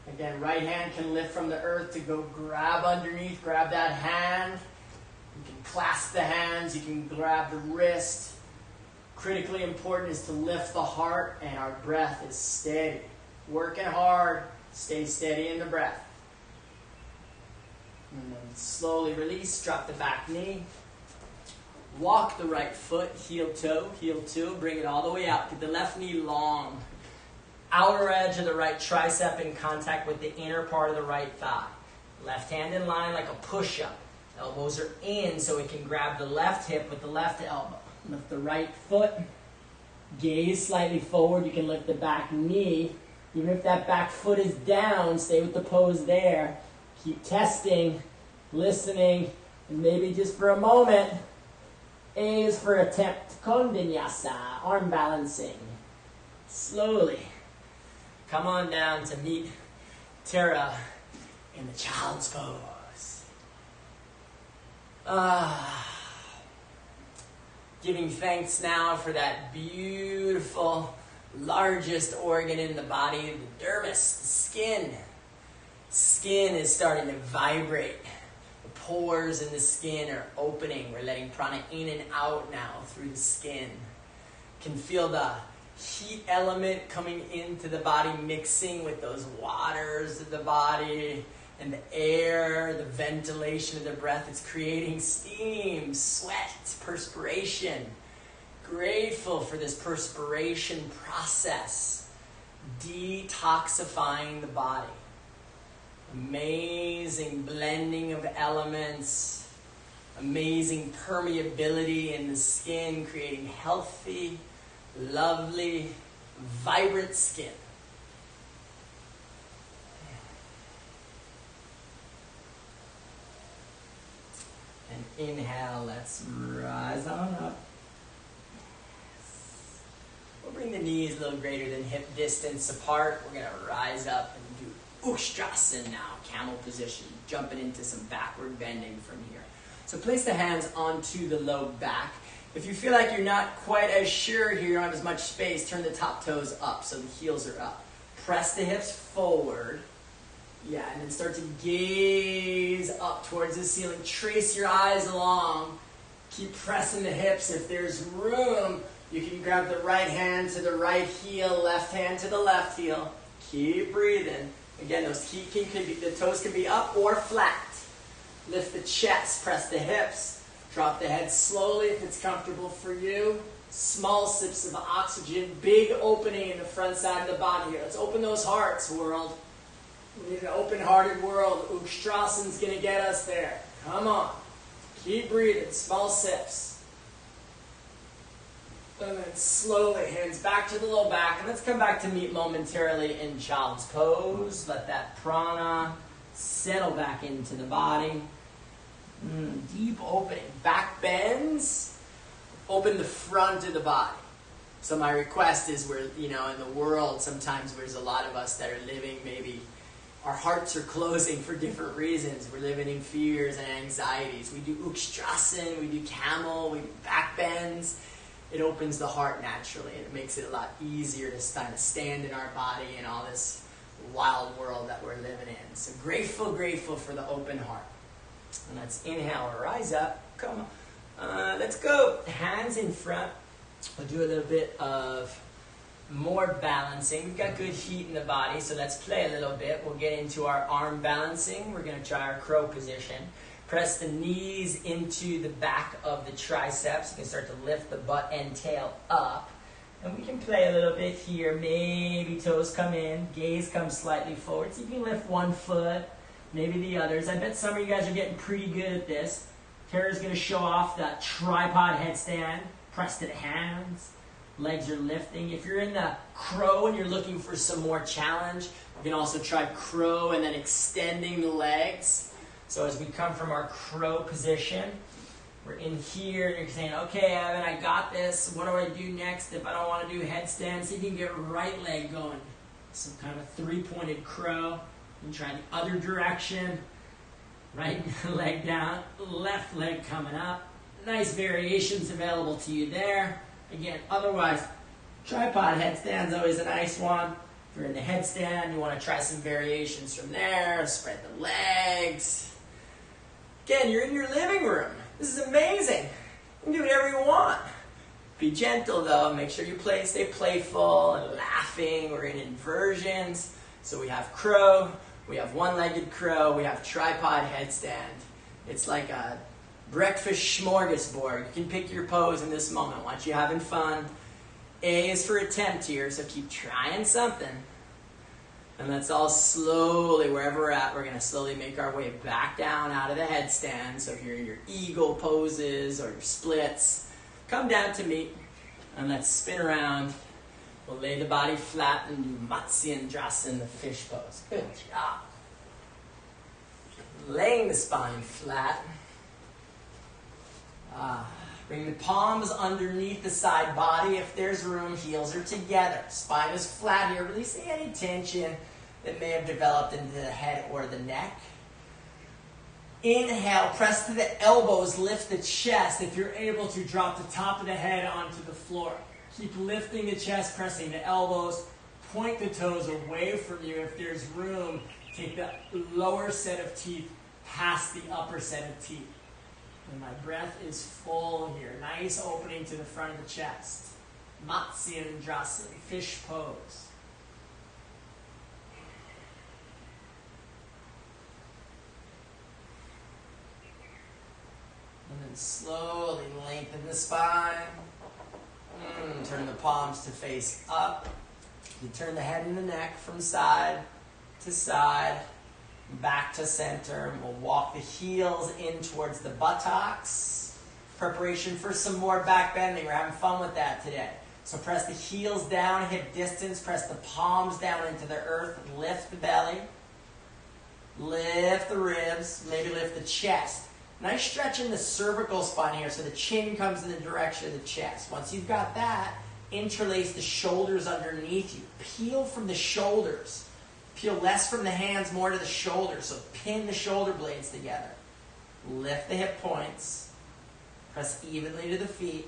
Again, right hand can lift from the earth to go grab underneath, grab that hand. You can clasp the hands, you can grab the wrist. Critically important is to lift the heart and our breath is steady. Working hard, stay steady in the breath. And then slowly release, drop the back knee. Walk the right foot, heel toe, bring it all the way out. Get the left knee long. Outer edge of the right tricep in contact with the inner part of the right thigh. Left hand in line like a push-up. Elbows are in so we can grab the left hip with the left elbow. Lift the right foot. Gaze slightly forward. You can lift the back knee. Even if that back foot is down, stay with the pose there. Keep testing, listening, and maybe just for a moment, A is for attempt kondinyasa, arm balancing. Slowly come on down to meet Terra in the child's pose. Giving thanks now for that beautiful, largest organ in the body, the dermis, the skin. Skin is starting to vibrate. Pores in the skin are opening. We're letting prana in and out now through the skin. Can feel the heat element coming into the body, mixing with those waters of the body and the air, the ventilation of the breath. It's creating steam, sweat, perspiration. Grateful for this perspiration process, detoxifying the body. Amazing blending of elements, amazing permeability in the skin, creating healthy, lovely, vibrant skin. And inhale, let's rise on up. We'll bring the knees a little greater than hip distance apart. We're going to rise up and do Ustrasana now, camel position, jumping into some backward bending from here. So place the hands onto the low back. If you feel like you're not quite as sure here, you don't have as much space, turn the top toes up so the heels are up. Press the hips forward. Yeah, and then start to gaze up towards the ceiling. Trace your eyes along. Keep pressing the hips. If there's room, you can grab the right hand to the right heel, left hand to the left heel. Keep breathing. Again, the toes can be up or flat. Lift the chest, press the hips. Drop the head slowly if it's comfortable for you. Small sips of oxygen, big opening in the front side of the body here. Let's open those hearts, world. We need an open-hearted world. Ushtrasan's going to get us there. Come on. Keep breathing. Small sips. And then slowly, hands back to the low back. And let's come back to meet momentarily in child's pose. Let that prana settle back into the body. Deep opening. Back bends. Open the front of the body. So my request is in the world, sometimes there's a lot of us that are living maybe our hearts are closing for different reasons. We're living in fears and anxieties. We do Ukstrasan, we do camel, we do back bends. It opens the heart naturally, and it makes it a lot easier to kind of stand in our body in all this wild world that we're living in. So grateful for the open heart. And let's inhale, rise up. Come on. Let's go. Hands in front. We'll do a little bit of more balancing. We've got good heat in the body, so let's play a little bit. We'll get into our arm balancing. We're going to try our crow position. Press the knees into the back of the triceps. You can start to lift the butt and tail up. And we can play a little bit here. Maybe toes come in, gaze comes slightly forward. So you can lift one foot, maybe the others. I bet some of you guys are getting pretty good at this. Terra's going to show off that tripod headstand. Press to the hands. Legs are lifting. If you're in the crow and you're looking for some more challenge, you can also try crow and then extending the legs. So as we come from our crow position, we're in here and you're saying, okay, Evan, I got this. What do I do next if I don't want to do headstand? See if you can get right leg going. Some kind of three-pointed crow. And try the other direction. Right leg down, left leg coming up. Nice variations available to you there. Again, otherwise, tripod headstand's always a nice one. If you're in the headstand, you want to try some variations from there. Spread the legs. Again, you're in your living room. This is amazing. You can do whatever you want. Be gentle, though. Make sure you stay playful and laughing. We're in inversions. So we have crow. We have one-legged crow. We have tripod headstand. It's like a breakfast smorgasbord. You can pick your pose in this moment. Once you're having fun. A is for attempt here, so keep trying something. And let's all slowly, wherever we're at, we're going to slowly make our way back down out of the headstand. So if you're in your eagle poses or your splits, come down to me and let's spin around. We'll lay the body flat and do Matsyendrasana, the fish pose. Good job. Laying the spine flat. Bring the palms underneath the side body. If there's room, heels are together. Spine is flat here. Releasing any tension that may have developed into the head or the neck. Inhale, press to the elbows, lift the chest. If you're able to, drop the top of the head onto the floor. Keep lifting the chest, pressing the elbows. Point the toes away from you. If there's room, take the lower set of teeth past the upper set of teeth. And my breath is full here. Nice opening to the front of the chest. Matsyendrasana, fish pose. And then slowly lengthen the spine. Turn the palms to face up. You turn the head and the neck from side to side. Back to center. We'll walk the heels in towards the buttocks. Preparation for some more back bending. We're having fun with that today. So press the heels down, hip distance. Press the palms down into the earth. Lift the belly. Lift the ribs. Maybe lift the chest. Nice stretch in the cervical spine here so the chin comes in the direction of the chest. Once you've got that, interlace the shoulders underneath you. Peel from the shoulders. Peel less from the hands, more to the shoulders. So pin the shoulder blades together. Lift the hip points. Press evenly to the feet.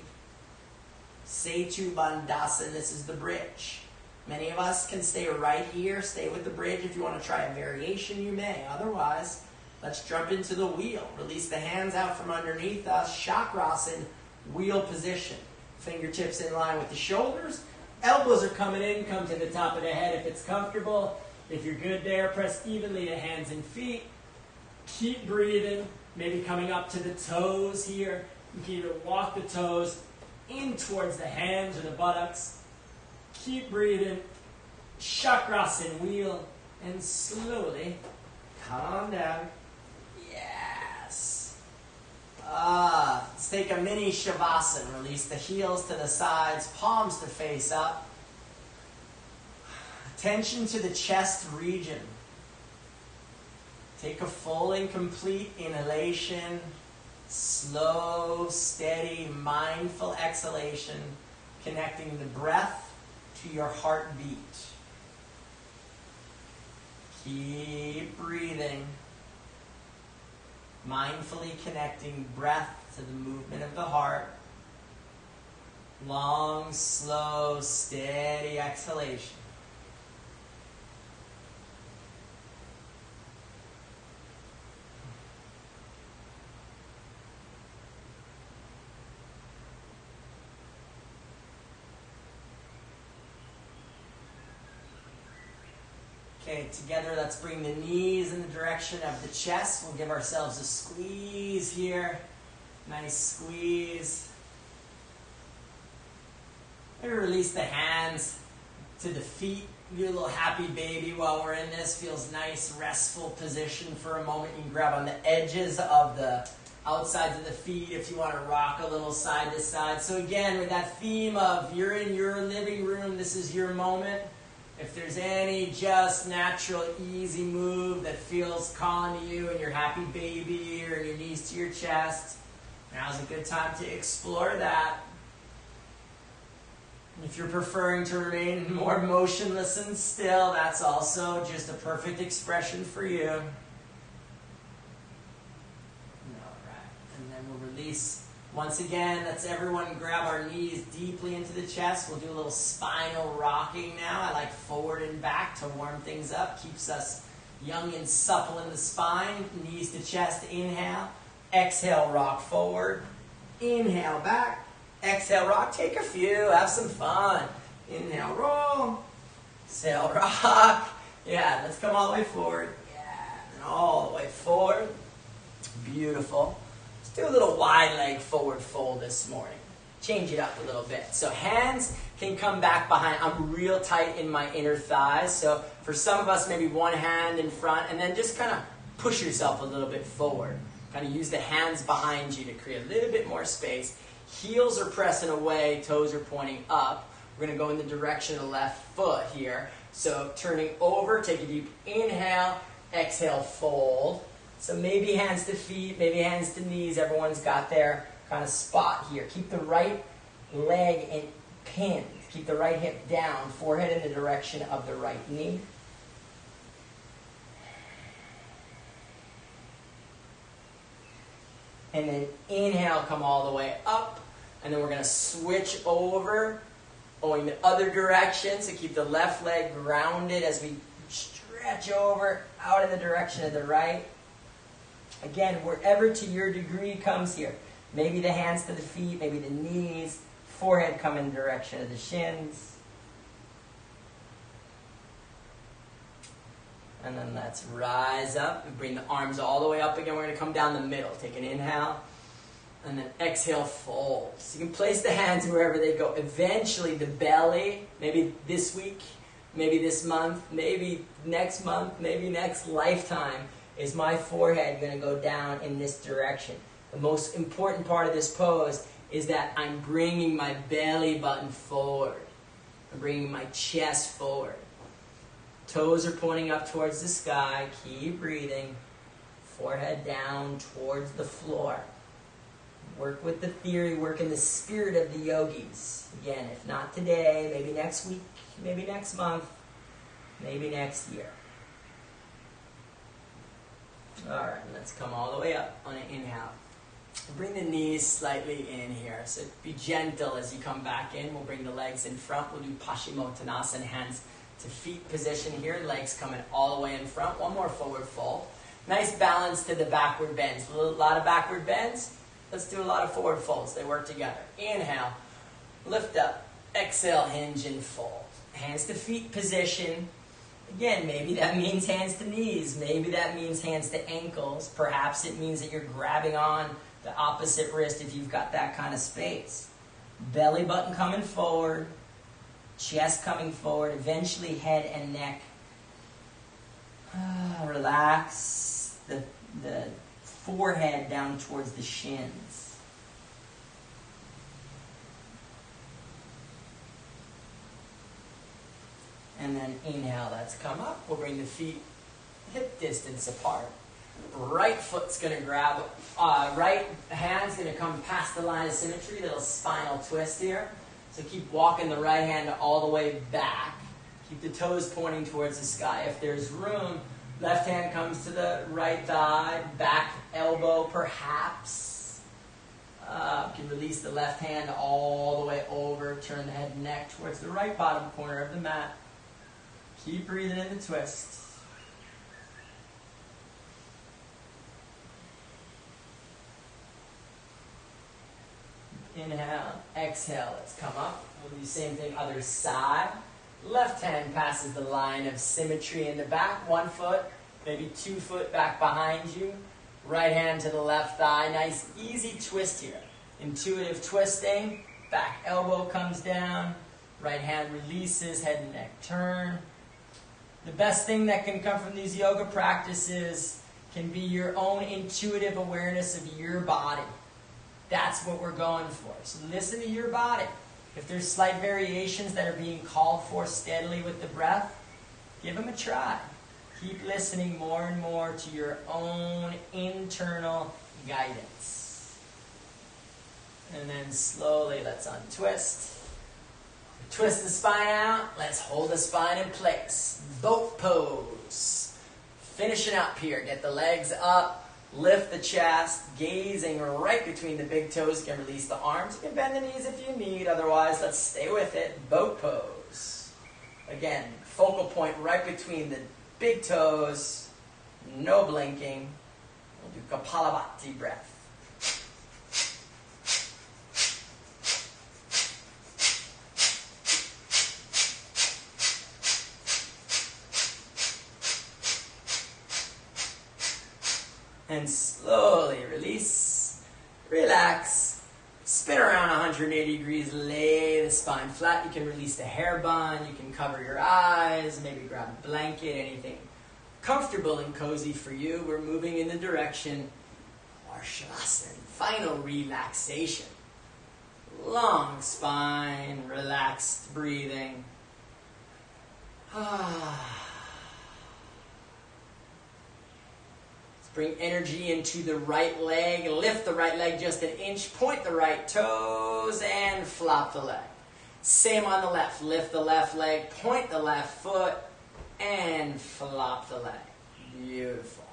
Setu Bandhasana, this is the bridge. Many of us can stay right here, stay with the bridge. If you want to try a variation, you may. Otherwise, let's jump into the wheel. Release the hands out from underneath us, chakrasana, wheel position. Fingertips in line with the shoulders. Elbows are coming in, come to the top of the head if it's comfortable. If you're good there, press evenly to hands and feet. Keep breathing, maybe coming up to the toes here. You can either walk the toes in towards the hands or the buttocks. Keep breathing, chakrasana wheel, and slowly calm down. Yes. Let's take a mini shavasana. Release the heels to the sides, palms to face up. Attention to the chest region. Take a full and complete inhalation. Slow, steady, mindful exhalation, connecting the breath to your heartbeat. Keep breathing. Mindfully connecting breath to the movement of the heart. Long, slow, steady exhalation. Okay, together let's bring the knees in the direction of the chest. We'll give ourselves a squeeze here. Nice squeeze. Maybe release the hands to the feet. Do a little happy baby while we're in this. Feels nice, restful position for a moment. You can grab on the edges of the outsides of the feet if you want to rock a little side to side. So again, with that theme of you're in your living room, this is your moment. If there's any just natural, easy move that feels calling to you and your happy baby or your knees to your chest, now's a good time to explore that. If you're preferring to remain more motionless and still, that's also just a perfect expression for you. All right, and then we'll release. Once again, let's everyone grab our knees deeply into the chest. We'll do a little spinal rocking now. I like forward and back to warm things up. Keeps us young and supple in the spine. Knees to chest, inhale. Exhale, rock forward. Inhale, back. Exhale, rock. Take a few. Have some fun. Inhale, roll. Exhale, rock. Yeah, let's come all the way forward. Yeah, and all the way forward. Beautiful. Do a little wide leg forward fold this morning. Change it up a little bit. So hands can come back behind. I'm real tight in my inner thighs. So for some of us, maybe one hand in front, and then just kind of push yourself a little bit forward. Kind of use the hands behind you to create a little bit more space. Heels are pressing away, toes are pointing up. We're going to go in the direction of the left foot here. So turning over, take a deep inhale, exhale, fold. So maybe hands to feet, maybe hands to knees. Everyone's got their kind of spot here. Keep the right leg pinned. Keep the right hip down, forehead in the direction of the right knee. And then inhale, come all the way up. And then we're going to switch over, going the other direction. So keep the left leg grounded as we stretch over, out in the direction of the right. Again, wherever to your degree comes here. Maybe the hands to the feet, maybe the knees, forehead come in the direction of the shins. And then let's rise up and bring the arms all the way up again. We're going to come down the middle. Take an inhale and then exhale, fold. So you can place the hands wherever they go. Eventually the belly, maybe this week, maybe this month, maybe next month, maybe next lifetime, is my forehead going to go down in this direction. The most important part of this pose is that I'm bringing my belly button forward. I'm bringing my chest forward. Toes are pointing up towards the sky. Keep breathing. Forehead down towards the floor. Work with the theory, work in the spirit of the yogis. Again, if not today, maybe next week, maybe next month, maybe next year. All right, let's come all the way up on an inhale. Bring the knees slightly in here. So be gentle as you come back in. We'll bring the legs in front. We'll do Paschimottanasana, hands to feet position here. Legs coming all the way in front. One more forward fold. Nice balance to the backward bends. A lot of backward bends. Let's do a lot of forward folds. They work together. Inhale. Lift up. Exhale. Hinge and fold. Hands to feet position. Again, maybe that means hands to knees. Maybe that means hands to ankles. Perhaps it means that you're grabbing on the opposite wrist if you've got that kind of space. Belly button coming forward. Chest coming forward. Eventually head and neck. Relax the forehead down towards the shins. And then inhale, let's come up. We'll bring the feet hip distance apart. Right foot's going to grab, right hand's going to come past the line of symmetry, little spinal twist here. So keep walking the right hand all the way back. Keep the toes pointing towards the sky. If there's room, left hand comes to the right thigh, back elbow perhaps. You can release the left hand all the way over, turn the head and neck towards the right bottom corner of the mat. Keep breathing in the twist. Inhale, exhale, let's come up. We'll do the same thing, other side. Left hand passes the line of symmetry in the back. 1 foot, maybe 2 foot back behind you. Right hand to the left thigh. Nice, easy twist here. Intuitive twisting. Back elbow comes down. Right hand releases, head and neck turn. The best thing that can come from these yoga practices can be your own intuitive awareness of your body. That's what we're going for. So listen to your body. If there's slight variations that are being called for steadily with the breath, give them a try. Keep listening more and more to your own internal guidance. And then slowly let's untwist. Twist the spine out. Let's hold the spine in place. Boat pose. Finishing up here. Get the legs up. Lift the chest, gazing right between the big toes. You can release the arms. You can bend the knees if you need. Otherwise, let's stay with it. Boat pose. Again, focal point right between the big toes. No blinking. We'll do Kapalabhati breath. And slowly release, relax, spin around 180 degrees, lay the spine flat. You can release the hair bun, you can cover your eyes, maybe grab a blanket, anything comfortable and cozy for you. We're moving in the direction of our Shavasana, final relaxation. Long spine, relaxed breathing. Bring energy into the right leg. Lift the right leg just an inch. Point the right toes and flop the leg. Same on the left. Lift the left leg. Point the left foot and flop the leg. Beautiful.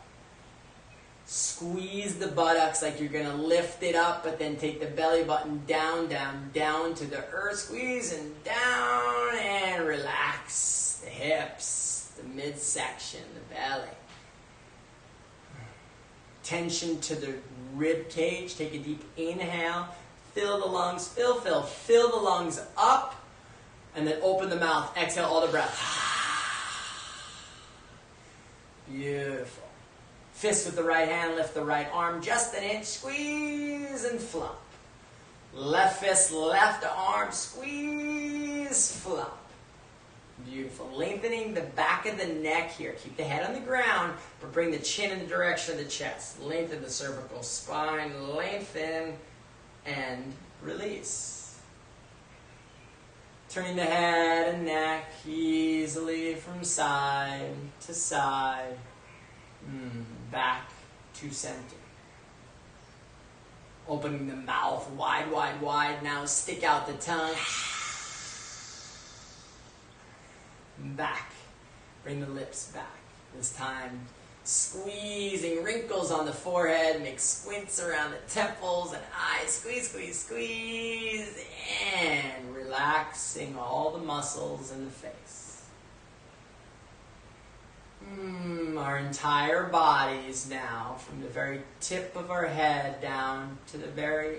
Squeeze the buttocks like you're going to lift it up, but then take the belly button down, down, down to the earth. Squeeze and down and relax the hips, the midsection, the belly. Tension to the rib cage. Take a deep inhale. Fill the lungs. Fill the lungs up. And then open the mouth. Exhale all the breath. Beautiful. Fist with the right hand. Lift the right arm just an inch. Squeeze and flop. Left fist, left arm. Squeeze, flop. Beautiful. Lengthening the back of the neck here. Keep the head on the ground, but bring the chin in the direction of the chest. Lengthen the cervical spine. Lengthen and release. Turning the head and neck easily from side to side. Back to center. Opening the mouth wide, wide, wide. Now stick out the tongue. Back. Bring the lips back. This time, Squeezing wrinkles on the forehead, make squints around the temples and eyes. Squeeze, squeeze, squeeze. And relaxing all the muscles in the face. Our entire bodies now, from the very tip of our head down to the very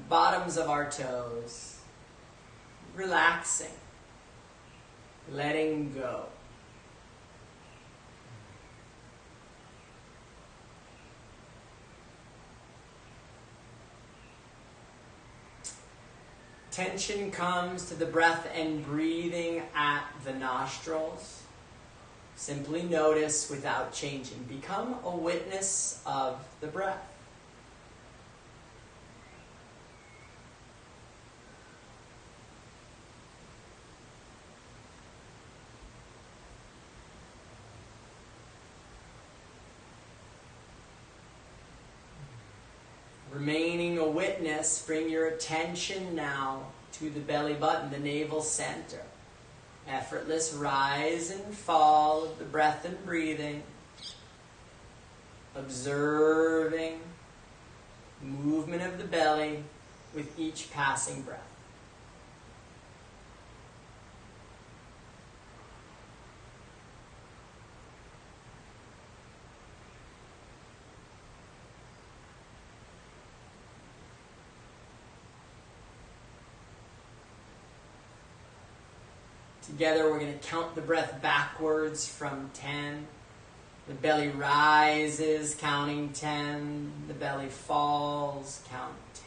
bottoms of our toes. Relaxing. Letting go. Tension comes to the breath and breathing at the nostrils. Simply notice without changing. Become a witness of the breath. Remaining a witness, bring your attention now to the belly button, the navel center. Effortless rise and fall of the breath and breathing. Observing movement of the belly with each passing breath. Together we're going to count the breath backwards from 10. The belly rises, counting 10. The belly falls, count 10.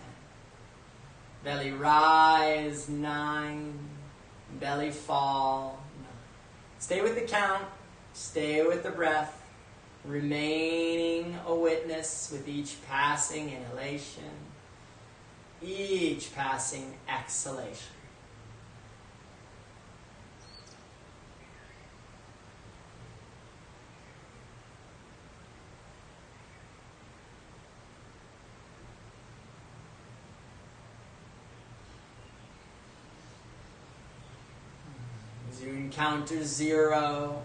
Belly rise, 9. Belly fall, 9. Stay with the count. Stay with the breath. Remaining a witness with each passing inhalation. Each passing exhalation. As you encounter 0,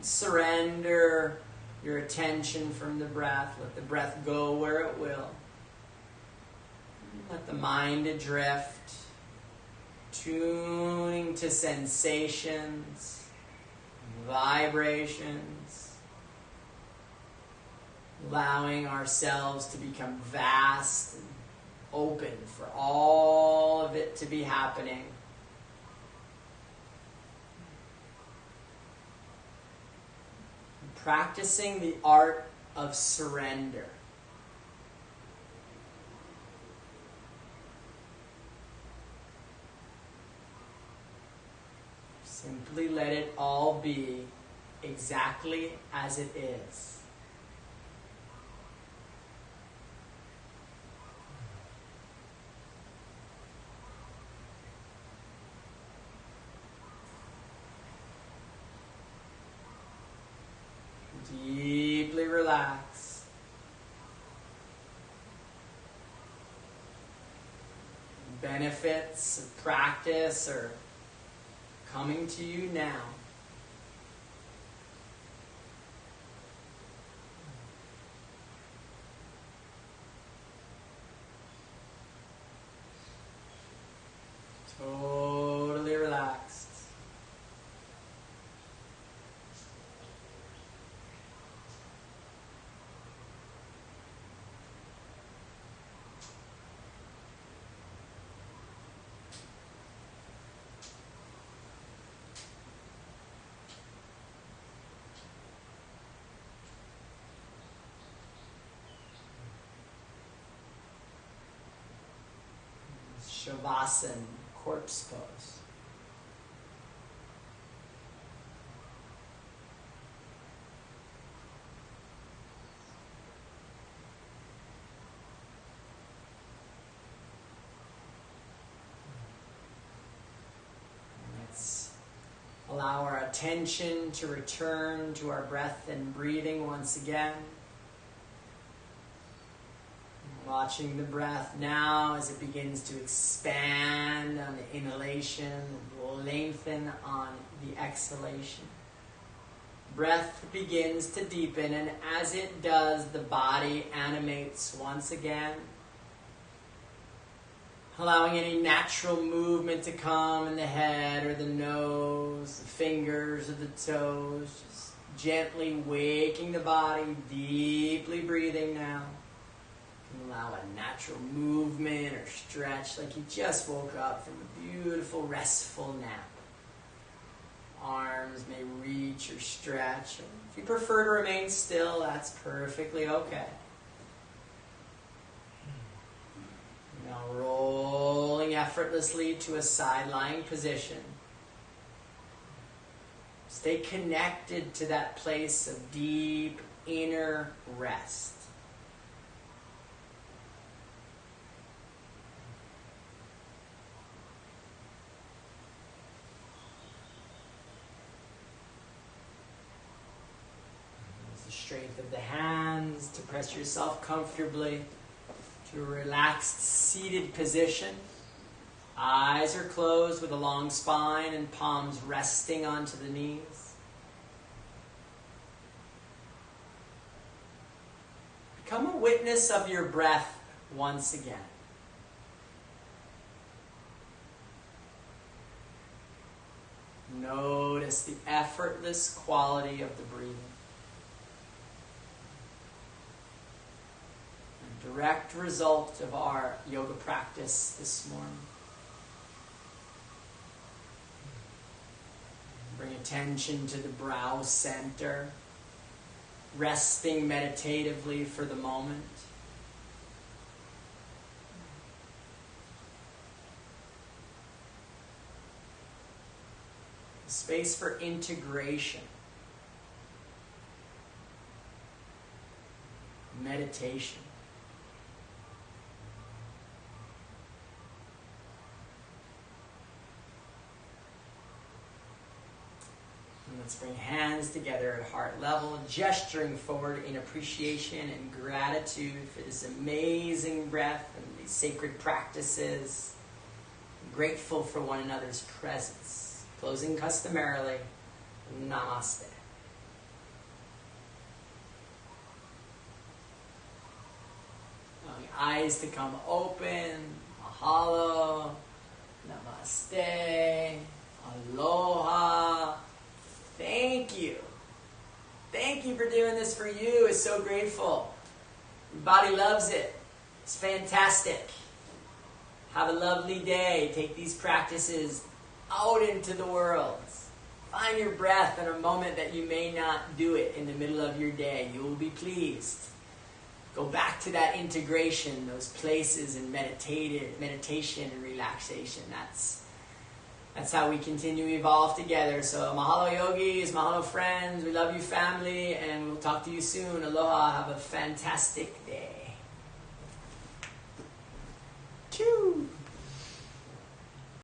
surrender your attention from the breath. Let the breath go where it will. Let the mind adrift, tuning to sensations, vibrations, allowing ourselves to become vast and open for all of it to be happening. Practicing the art of surrender. Simply let it all be exactly as it is. Deeply relax. Benefits of practice are coming to you now. Totally relaxed. Shavasana, corpse pose. Let's allow our attention to return to our breath and breathing once again. Watching the breath now as it begins to expand on the inhalation, lengthen on the exhalation. Breath begins to deepen, and as it does, the body animates once again, allowing any natural movement to come in the head or the nose, the fingers or the toes, just gently waking the body, deeply breathing now. You can allow a natural movement or stretch like you just woke up from a beautiful, restful nap. Arms may reach or stretch. If you prefer to remain still, that's perfectly okay. Now rolling effortlessly to a side-lying position. Stay connected to that place of deep inner rest. Strength of the hands to press yourself comfortably to a relaxed seated position. Eyes are closed with a long spine and palms resting onto the knees. Become a witness of your breath once again. Notice the effortless quality of the breathing. Direct result of our yoga practice this morning. Bring attention to the brow center, resting meditatively for the moment. Space for integration, meditation. Let's bring hands together at heart level, gesturing forward in appreciation and gratitude for this amazing breath and these sacred practices. I'm grateful for one another's presence. Closing customarily, namaste. Allowing eyes to come open, mahalo, namaste, aloha. Thank you. Thank you for doing this for you. It's so grateful. Your body loves it. It's fantastic. Have a lovely day. Take these practices out into the world. Find your breath in a moment that you may not do it in the middle of your day. You will be pleased. Go back to that integration, those places in meditation and relaxation. That's how we continue to evolve together. So mahalo yogis, mahalo friends, we love you family, and we'll talk to you soon. Aloha, have a fantastic day.